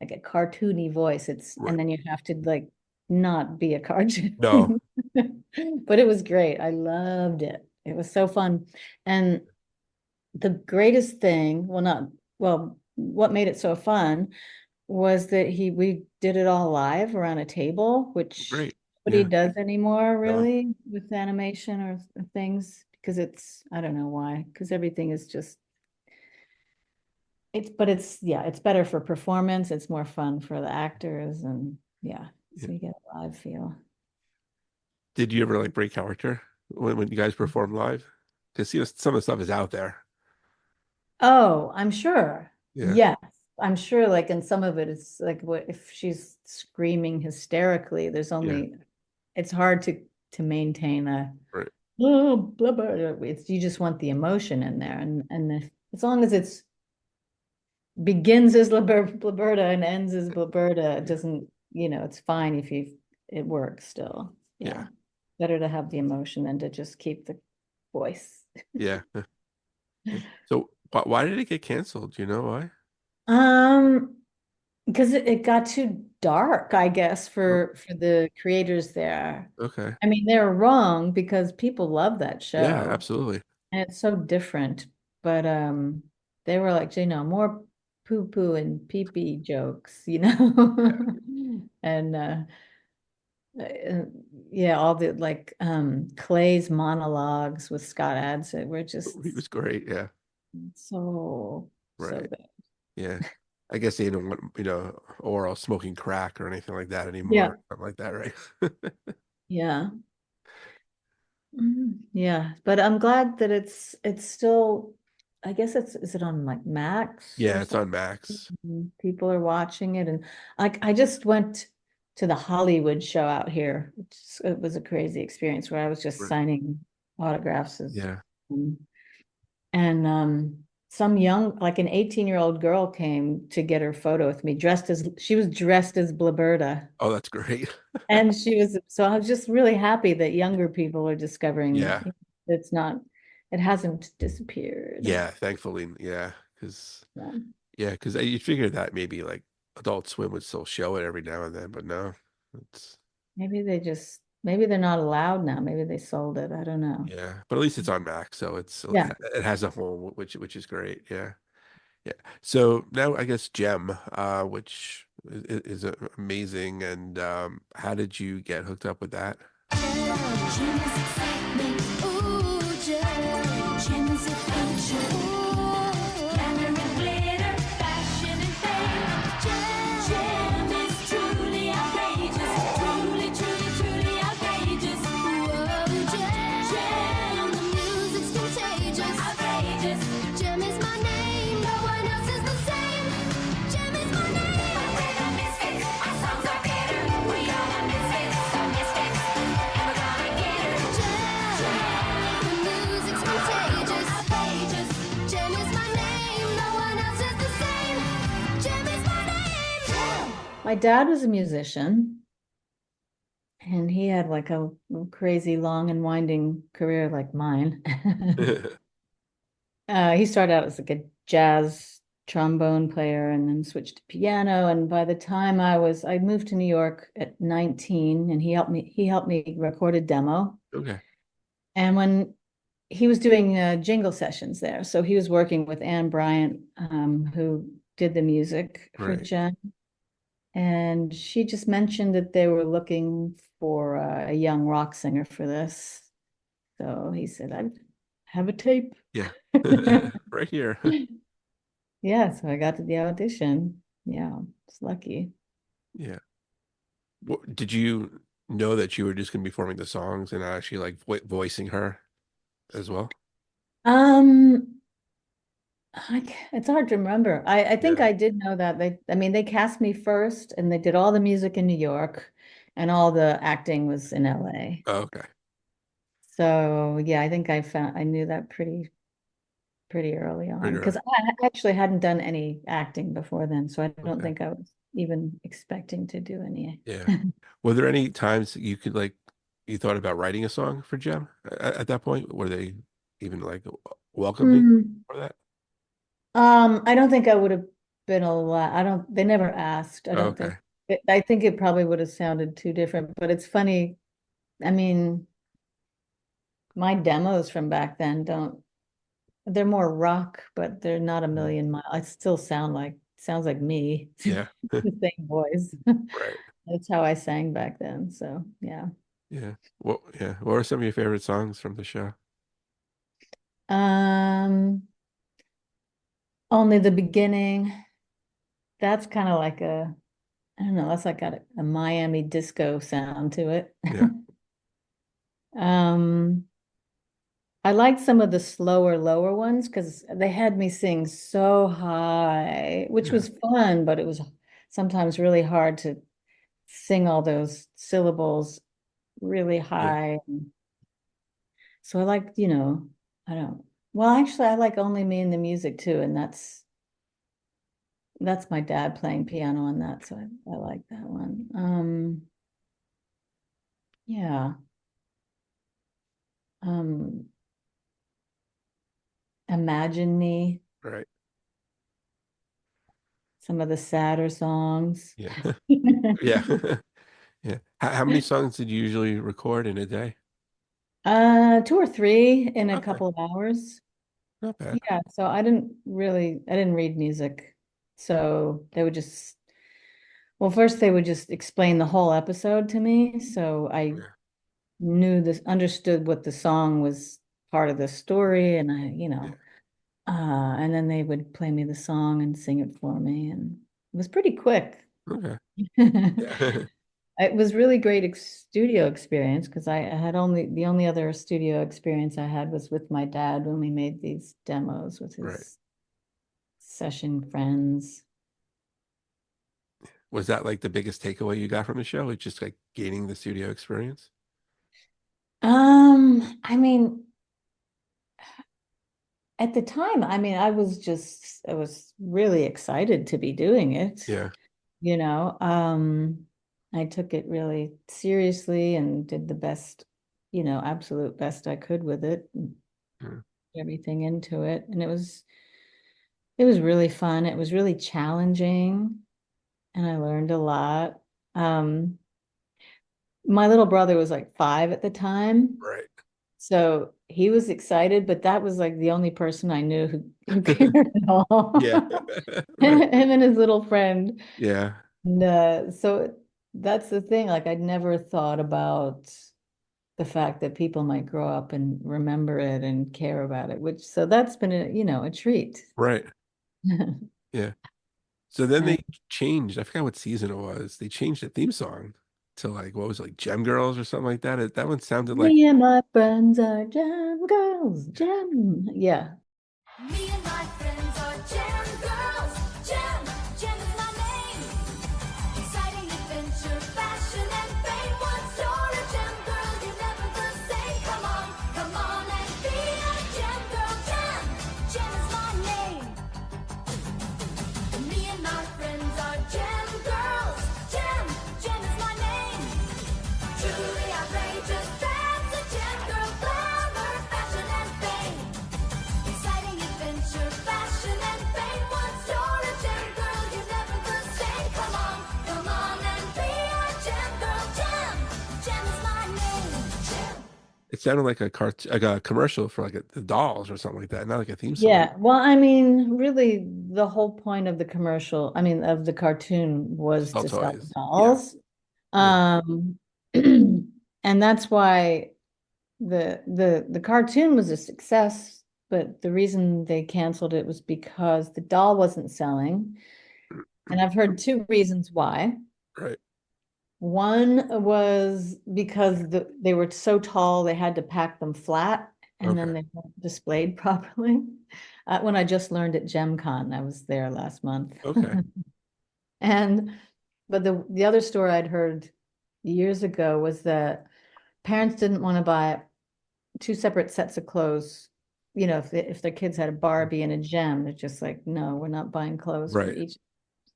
like a cartoony voice. Right. And then you have to like not be a cartoon. No. But it was great. I loved it. It was so fun. And the greatest thing, well, not, well, what made it so fun was that we did it all live around a table, which Great. nobody Yeah. does anymore No. really with animation or things, because I don't know why, because everything is just, but yeah, it's better for performance. It's more fun for the actors, and yeah, Yeah. so you get a live feel. Did you ever like break character when you guys perform live? Because some of the stuff is out there. Oh, I'm sure. Yeah. Yes, I'm sure. Like, and some of it is like, what if she's screaming hysterically? Yeah. It's hard to maintain a Right. oh, blah, blah, blah. You just want the emotion in there, and as long as it's begins as Blaberta and ends as Blaberta, it Yeah. doesn't, it's fine if it works still. Yeah. Yeah, better to have the emotion than to just keep the voice. Yeah. Yeah. So why did it get canceled? Do you know why? Um, because it got too dark, I guess, Oh, for the creators there. okay. I mean, they're wrong because people love that Yeah, show absolutely. and it's so different. But they were like, more poo poo and pee pee jokes, and uh, yeah, all the like Clay's monologues with Scott Adsit were He just was great. Yeah. so Right. good. Yeah. I guess they don't want, oral smoking crack or anything like that Yeah, anymore. Something like that, right? yeah. Yeah, but I'm glad that it's still, I guess is it on like Max or Yeah, it's something? on Max. People are watching it, and I just went to the Hollywood show out here, it was a crazy experience where I was just Right. signing autographs Yeah. um, and some young, like an 18-year-old girl came to get her photo with me, she was dressed as Blaberta. Oh, that's great. And so I was just really happy that younger people are discovering Yeah. it's not, it hasn't disappeared. Yeah, thankfully. Yeah. Yeah, because you figure that maybe like Adult Swim would still show it every now and then, but no, it's Maybe they're not allowed now. Maybe they sold it. I don't know. yeah, but at least it's on Max, so Yeah. it has a home, which is great. Yeah, yeah. So now I guess Gem, which is amazing, and how did you get hooked up with that? Gem is excitement, ooh, gem is adventure, ooh, glamour and glitter, fashion and fame. Gem is truly outrageous, truly outrageous. Whoa, gem, the music's contagious, outrageous. Gem is my name, no one else is the same. Gem is my name. We're the misfits, our songs are bitter. We are the misfits, the misfits. Never gonna get her. Gem, the music's contagious, outrageous. Gem is my name, no one else is the same. Gem is my name. Gem. My dad was a musician, and he had like a crazy long and winding career like mine. He started out as like a jazz trombone player and then switched to piano. And by the time I moved to New York at 19, and he helped me record a demo. Okay. And when he was doing jingle sessions there, so he was working with Anne Bryant, who did the music for Right. Jen. And she just mentioned that they were looking for a young rock singer for this. So he said, I have a tape. Yeah. Right here. Yeah, so I got to the audition. Yeah, it's lucky. Yeah. Did you know that you were just going to be performing the songs and not actually like voicing her as well? Um, it's hard to remember. I think Yeah. I did know that. They cast me first, and they did all the music in New York, and all the acting was in LA. Oh, okay. So yeah, I think I knew that pretty early on, Pretty because early. I actually hadn't done any acting before then, so I don't Okay. think I was even expecting to do any. Yeah. Were there any times that you could like you thought about writing a song for Jem at that point? Were they even like welcoming Hmm. for that? I don't think I would have been allowed. They never asked. I Oh, don't okay. think. I think it probably would have sounded too different, but it's funny. I mean, my demos from back then they're more rock, but they're not a Mm. million miles. I still sounds like me, Yeah. the same voice. Right. That's how I sang back then. So yeah. Yeah. Yeah. What are some of your favorite songs from the show? Um, Only the beginning. That's kind of like I don't know, that's like got a Miami disco sound to it. Yeah. Um, I liked some of the slower, lower ones because they had me sing so high, which Yeah. was fun, but it was sometimes really hard to sing all those syllables really Yeah. high. So I like, I don't, well, actually, I like Only Me and the Music too, and that's my dad playing piano on that, so I like that one. Yeah. Um, Imagine Me, Right. some of the sadder songs. Yeah. Yeah. Yeah. How many songs did you usually record in a day? Two or three in a Okay. couple of hours. Not bad. Yeah, so I didn't read music. So first they would just explain the whole episode to me. So I Yeah. understood what the song was part of the story, and Yeah. and then they would play me the song and sing it for me, and it was pretty quick. Okay. Yeah. It was really great studio experience because I had the only other studio experience I had was with my dad when we made these demos with Right. his session friends. Was that like the biggest takeaway you got from the show? It's just like gaining the studio experience? I mean, at the time, I mean, I was really excited to be doing it, Yeah. you know. I took it really seriously and did the best, absolute best I could with it, and Yeah. everything into it. And it was really fun. It was really challenging, and I learned a lot. Um, my little brother was like 5 at the time. Right. So he was excited, but that was like the only person I knew who cared at all. Yeah. Right. Him and his little friend. Yeah. And so that's the thing. Like I'd never thought about the fact that people might grow up and remember it and care about it, which so that's been a treat. Right. Yeah. So then And they changed. I forgot what season it was. They changed the theme song to like what was it, like Gem Girls or something like that. That one sounded like me and my friends are jam girls, jam. Yeah. Me and my friends are Jam Girls. Jam, Jam is my name. Exciting adventure, fashion and fame. Once you're a Jam Girl, you're never the same. Come on and be a Jam Girl. Jam, Jam is my name. Me and my friends are Jam Girls. Jam, Jam is my name. Truly outrageous, that's a Jam Girl. Glamour, fashion and fame. Exciting adventure, fashion and fame. Once you're a Jam Girl, you're never the same. Come on and be a Jam Girl. Jam, Jam is my name. Jam. it sounded like like a commercial for like the dolls or something like that, not like a theme song. Yeah, well, I mean, really, the whole point of the commercial, I mean, of the cartoon was Sell to sell toys. Yeah. dolls. Yeah. Um, and that's why the cartoon was a success, but the reason they canceled it was because the doll wasn't selling. And I've heard 2 reasons why. Right. One was because they were so tall, they had to pack them flat, and then Okay. they weren't displayed properly. When I just learned at Gem Con, I was there last month. Okay. And but the other story I'd heard years ago was that parents didn't want to buy 2 separate sets of clothes. If their kids had a Barbie and a Gem, they're just like, no, we're not buying clothes for Right. each.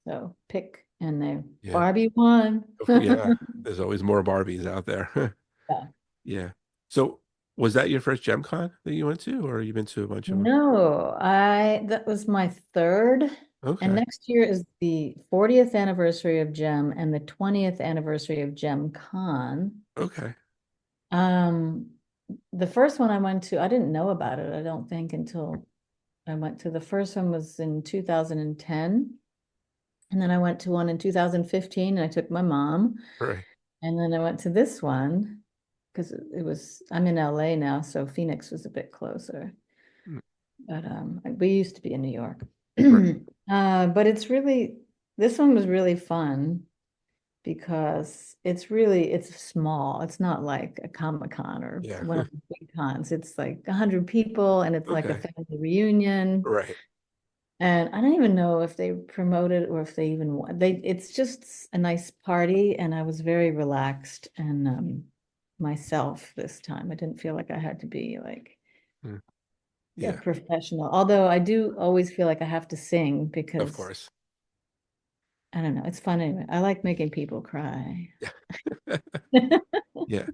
So pick, and they Yeah. Barbie won. Yeah. There's always more Barbies out there. Yeah. Yeah. So was that your first Gem Con that you went to, or you been to a bunch of them? No, that was my 3rd. And Okay. next year is the 40th anniversary of Gem and the 20th anniversary of Gem Con. Okay. Um, the first one I went to, I didn't know about it, I don't think, until I went to the first one was in 2010. And then I went to one in 2015 and I took my mom. Right. And then I went to this one because I'm in LA now, so Phoenix was a bit closer. Mm. But we used to be in New York. Right. But this one was really fun because it's small. It's not like a Comic-Con or Yeah. one of the big cons. It's like 100 people and it's like a Okay. family reunion. Right. And I don't even know if they promote it or if they even want it's just a nice party, and I was very relaxed and myself this time. I didn't feel like I had to be like Mm. a Yeah. professional. Although I do always feel like I have to sing Of because course. I don't know, it's fun anyway. I like making people cry. Yeah. Yeah.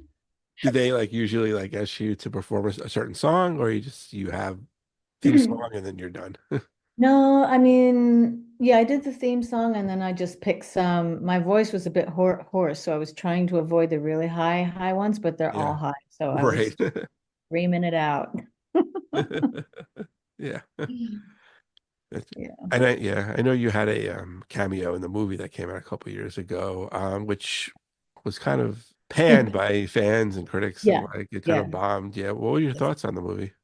Do they like usually like ask you to perform a certain song, or you have theme song and then you're done? No, I mean, yeah, I did the theme song and then I just picked some. My voice was a bit hoarse, so I was trying to avoid the really high ones, but they're all Yeah. high, so I Right. was screaming it out. Yeah. Yeah. And I know you had a cameo in the movie that came out a couple years ago, which was kind of panned by fans and critics and Yeah, like it kind yeah. of bombed. Yeah. What were your thoughts on the movie?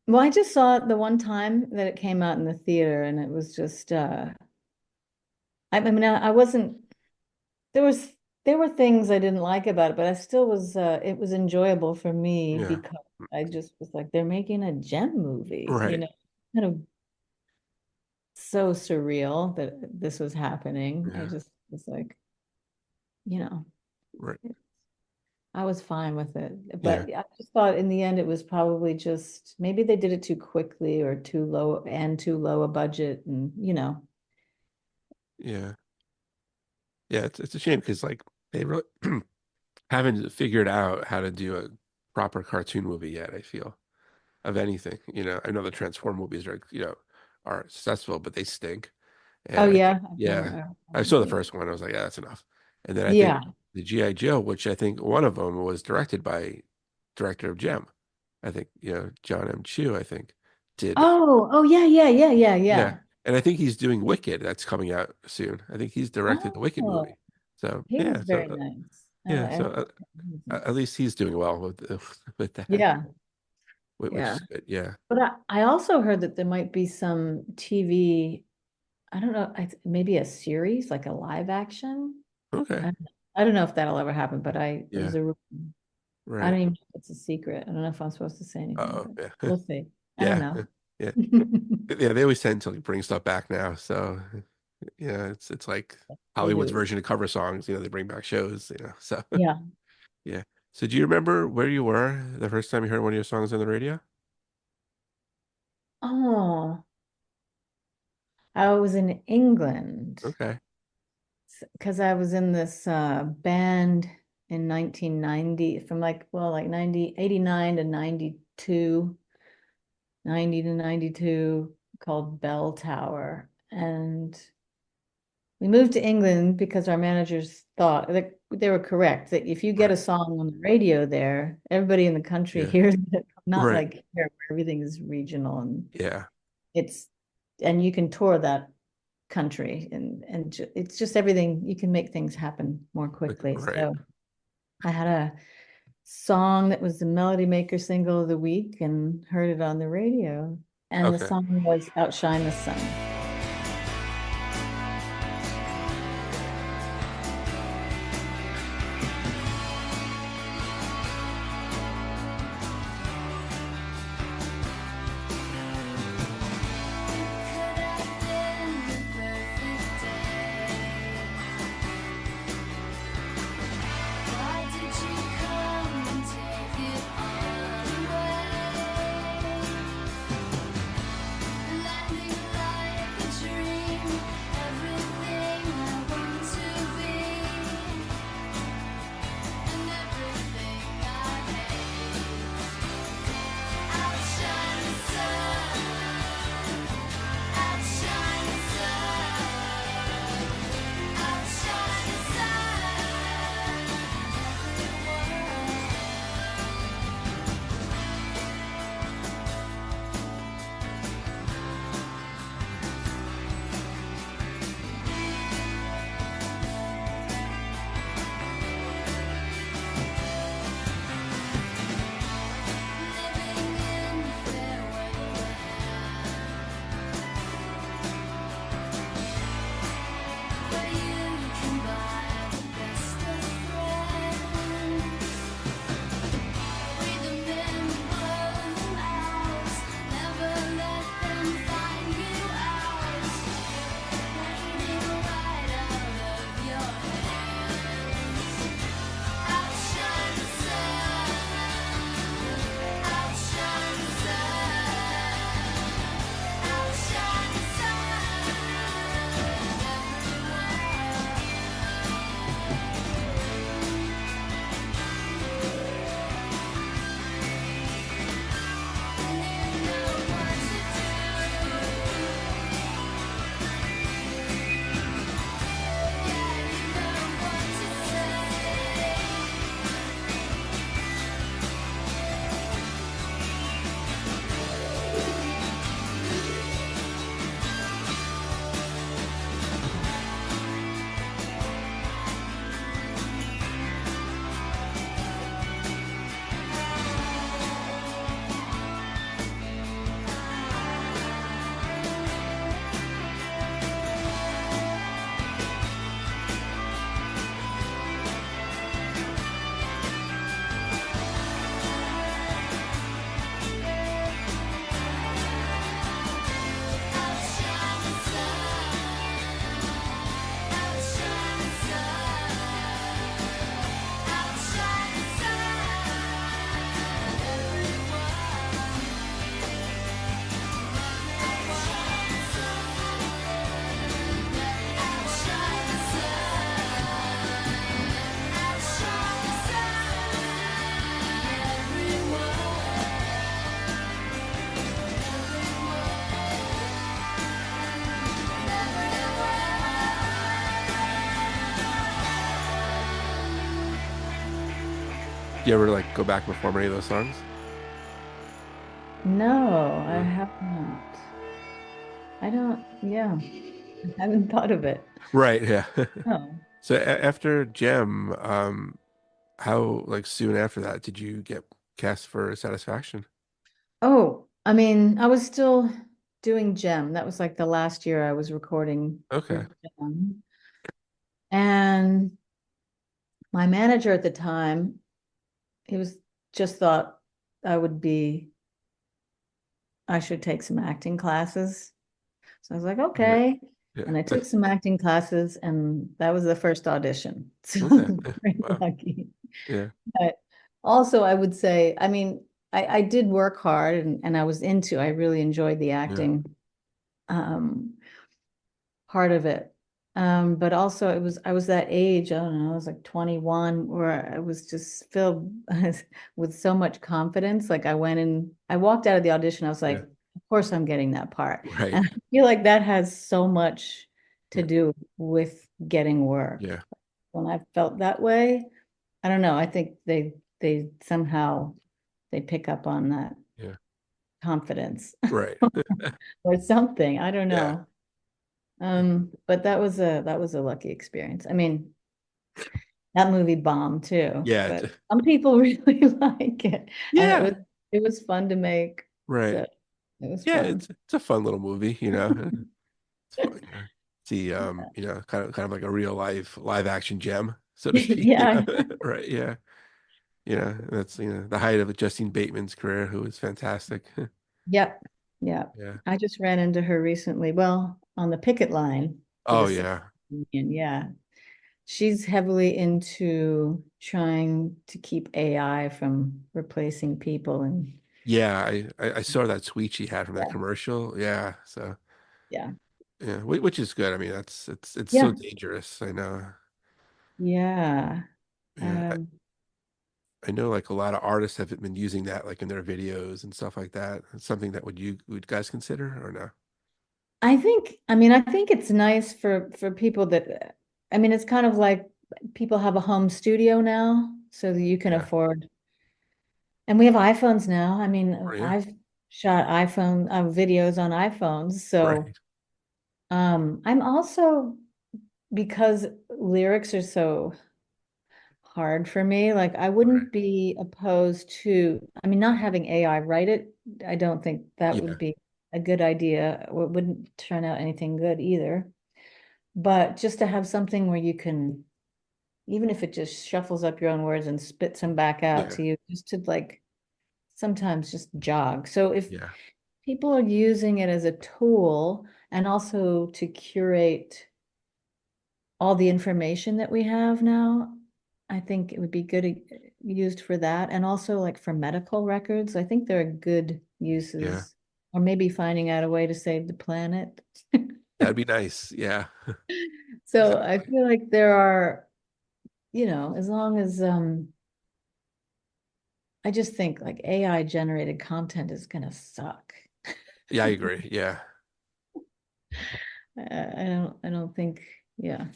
Well, I just saw it the one time that it came out in the theater, and it was just I mean, I wasn't there was there were things I didn't like about it, but I still was it was enjoyable for me Yeah. because I just was like, they're making a Gem movie, Right. kind of so surreal that this was happening. I Yeah. just was like, you know, Right. I was fine with it, Yeah. but I just thought in the end it was probably just maybe they did it too quickly or too low a budget, and Yeah. Yeah, it's a shame because like they really haven't figured out how to do a proper cartoon movie yet, I feel, of anything. I know the Transform movies are successful, but they stink. Oh And I think, yeah, yeah, I I saw the haven't first one. I was like, yeah, that's enough. And then I think yeah. the G.I. Joe, which I think one of them was directed by director of Gem. I think, John M. Chu, I think, did. Oh Yeah. yeah. And I think he's doing Wicked. That's coming out soon. I think he's directed the Wicked movie. Oh, So, he was yeah. very nice. Yeah. So at least he's doing well with with that, Yeah, which yeah. is good. Yeah. But I also heard that there might be some TV, I don't know, maybe a series, like a live action. Okay. I, I don't know if that'll ever happen, but Yeah. I Right. don't even know if it's a secret. I don't know if I'm supposed to say anything, Uh-oh. but Yeah. we'll see. I don't Yeah. know. Yeah. Yeah. They always tend to like bring stuff back now. So yeah, it's like They Hollywood's do. version of cover songs. They bring back shows. So Yeah. yeah. So do you remember where you were the first time you heard one of your songs on the radio? Oh, I was in England Okay. because I was in this band in 1990 from like 89 to 92, 90 to 92 called Bell Tower. And we moved to England because our managers thought that they were correct that if you get Right. a song on the radio there, everybody in the country Yeah. hears it, not Right. like here where everything is regional and Yeah. it's and you can tour that country and it's just everything you can make things happen more quickly. Right. So I had a song that was the Melody Maker single of the week and heard it on the radio. And the Okay. song was Outshine the Sun. Could have been the perfect day. Why did you come and take it all away? Landing light Do you ever like go back and perform any of those songs? No, I No? have not. I don't, yeah, I haven't thought of it. Right, yeah. No. So after Gem, how like soon after that did you get cast for Satisfaction? Oh, I mean, I was still doing Gem. That was like the last year I was recording for Okay. Gem. And my manager at the time, he was just thought I would be, I should take some acting classes. So I was like, Yeah. okay. Yeah. And I took some acting classes, and that was the first audition. So Okay. very Wow. lucky. Yeah. But also, I would say, I mean, I did work hard, and I really enjoyed the Yeah. acting um, part of it. But also I was that age, I don't know, I was like 21, where I was just filled with so much confidence. Like I walked out of the audition, I was like, Yeah. of course I'm getting that part. Right. And I feel like that has so much to Yeah. do with getting work. Yeah. When I felt that way, I don't know, I think they somehow they pick up on that Yeah. confidence Right. or something. I don't Yeah. know. But that was a lucky experience. I mean, that movie bombed too, Yeah. but some people really like it. And Yeah. it was fun to make. Right. So it was Yeah, fun. it's a fun little movie, you know. It's fun, you know. See, you know, kind of like a real life live action gem, so to speak. You know? Yeah. Right, yeah. Yeah, that's the height of Justine Bateman's career, who is fantastic. Yep. Yep. Yeah. I just ran into her recently. Well, on the picket line for Oh the civil yeah. union. Yeah. She's heavily into trying to keep AI from replacing people, and Yeah, I saw that tweet she had from that yeah, commercial. Yeah, so yeah. yeah, which is good. I mean, it's so Yeah. dangerous. I know. Yeah. Yeah, Um, I know like a lot of artists have been using that like in their videos and stuff like that. It's something that would guys consider or no? I think it's nice for people that, I mean, it's kind of like people have a home studio now, so that you can Yeah. afford, and we have iPhones now. I mean, Oh yeah. I've shot iPhone videos on iPhones, so Right. I'm also, because lyrics are so hard for me, like I Right. wouldn't be opposed to, I mean, not having AI write it, I don't think that Yeah. would be a good idea. It wouldn't turn out anything good either. But just to have something where you can, even if it just shuffles up your own words and spits them back out Yeah. to you, just to like sometimes just jog. So if Yeah. people are using it as a tool and also to curate all the information that we have now, I think it would be good used for that. And also like for medical records, I think there are good Yeah. uses, or maybe finding out a way to save the planet. That'd be nice. Yeah. So I Exactly. feel like there are, as long as I just think like AI generated content is gonna suck. Yeah, I agree. Yeah. I don't think, yeah.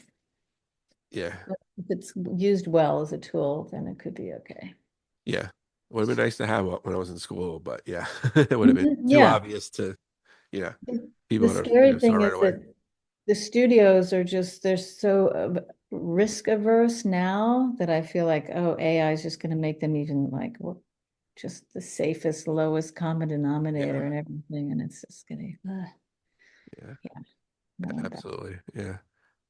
Yeah. But if it's used well as a tool, then it could be okay. Yeah. Would have been nice to have when I was in school, but yeah, it would have been too Yeah. obvious to, you know, The people would have, scary saw thing right is away. that the studios are just, they're so risk averse now that I feel like, oh, AI is just going to make them even like, well, just the safest, lowest common Yeah. denominator and everything. And it's just going to, Yeah. yeah, not want that. Absolutely. Yeah.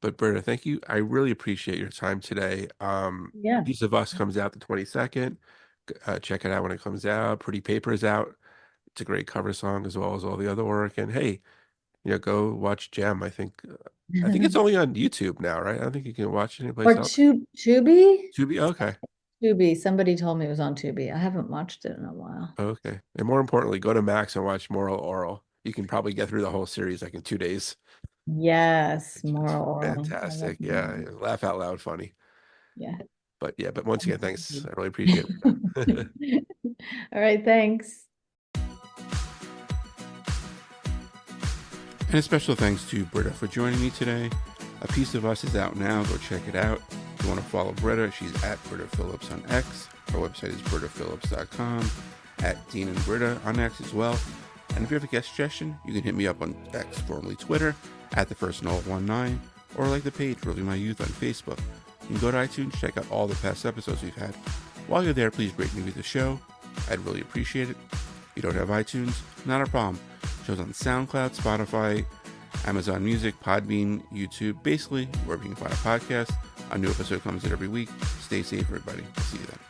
But Britta, thank you. I really appreciate your time today. Yeah. Piece of Us comes out the 22nd. Check it out when it comes out. Pretty Paper is out. It's a great cover song as well as all the other work. And hey, go watch Gem. I think it's only on YouTube now, right? I don't think you can watch it anyplace Or else. Tubi? Tubi, okay. Tubi. Somebody told me it was on Tubi. I haven't watched it in a while. Okay. And more importantly, go to Max and watch Morel Orel. You can probably get through the whole series like in 2 days, Yes, which is Morel Orel. I love fantastic. Yeah. Morel. Laugh out loud funny. Yeah. But yeah, but once again, thanks. I really appreciate it. All right, thanks. And a special thanks to Britta for joining me today. A Piece of Us is out now. Go check it out. If you want to follow Britta, she's at Britta Phillips on X. Her website is brittaphillips.com. At Dean and Britta on X as well. And if you have a guest suggestion, you can hit me up on X, formerly Twitter, at @thefirstnoel19, or like the page Reliving My Youth on Facebook. You can go to iTunes, check out all the past episodes we've had. While you're there, please rate and review the show. I'd really appreciate it. If you don't have iTunes, not a problem. Show's on SoundCloud, Spotify, Amazon Music, Podbean, YouTube, basically wherever you can find a podcast. A new episode comes out every week. Stay safe, everybody. See you then.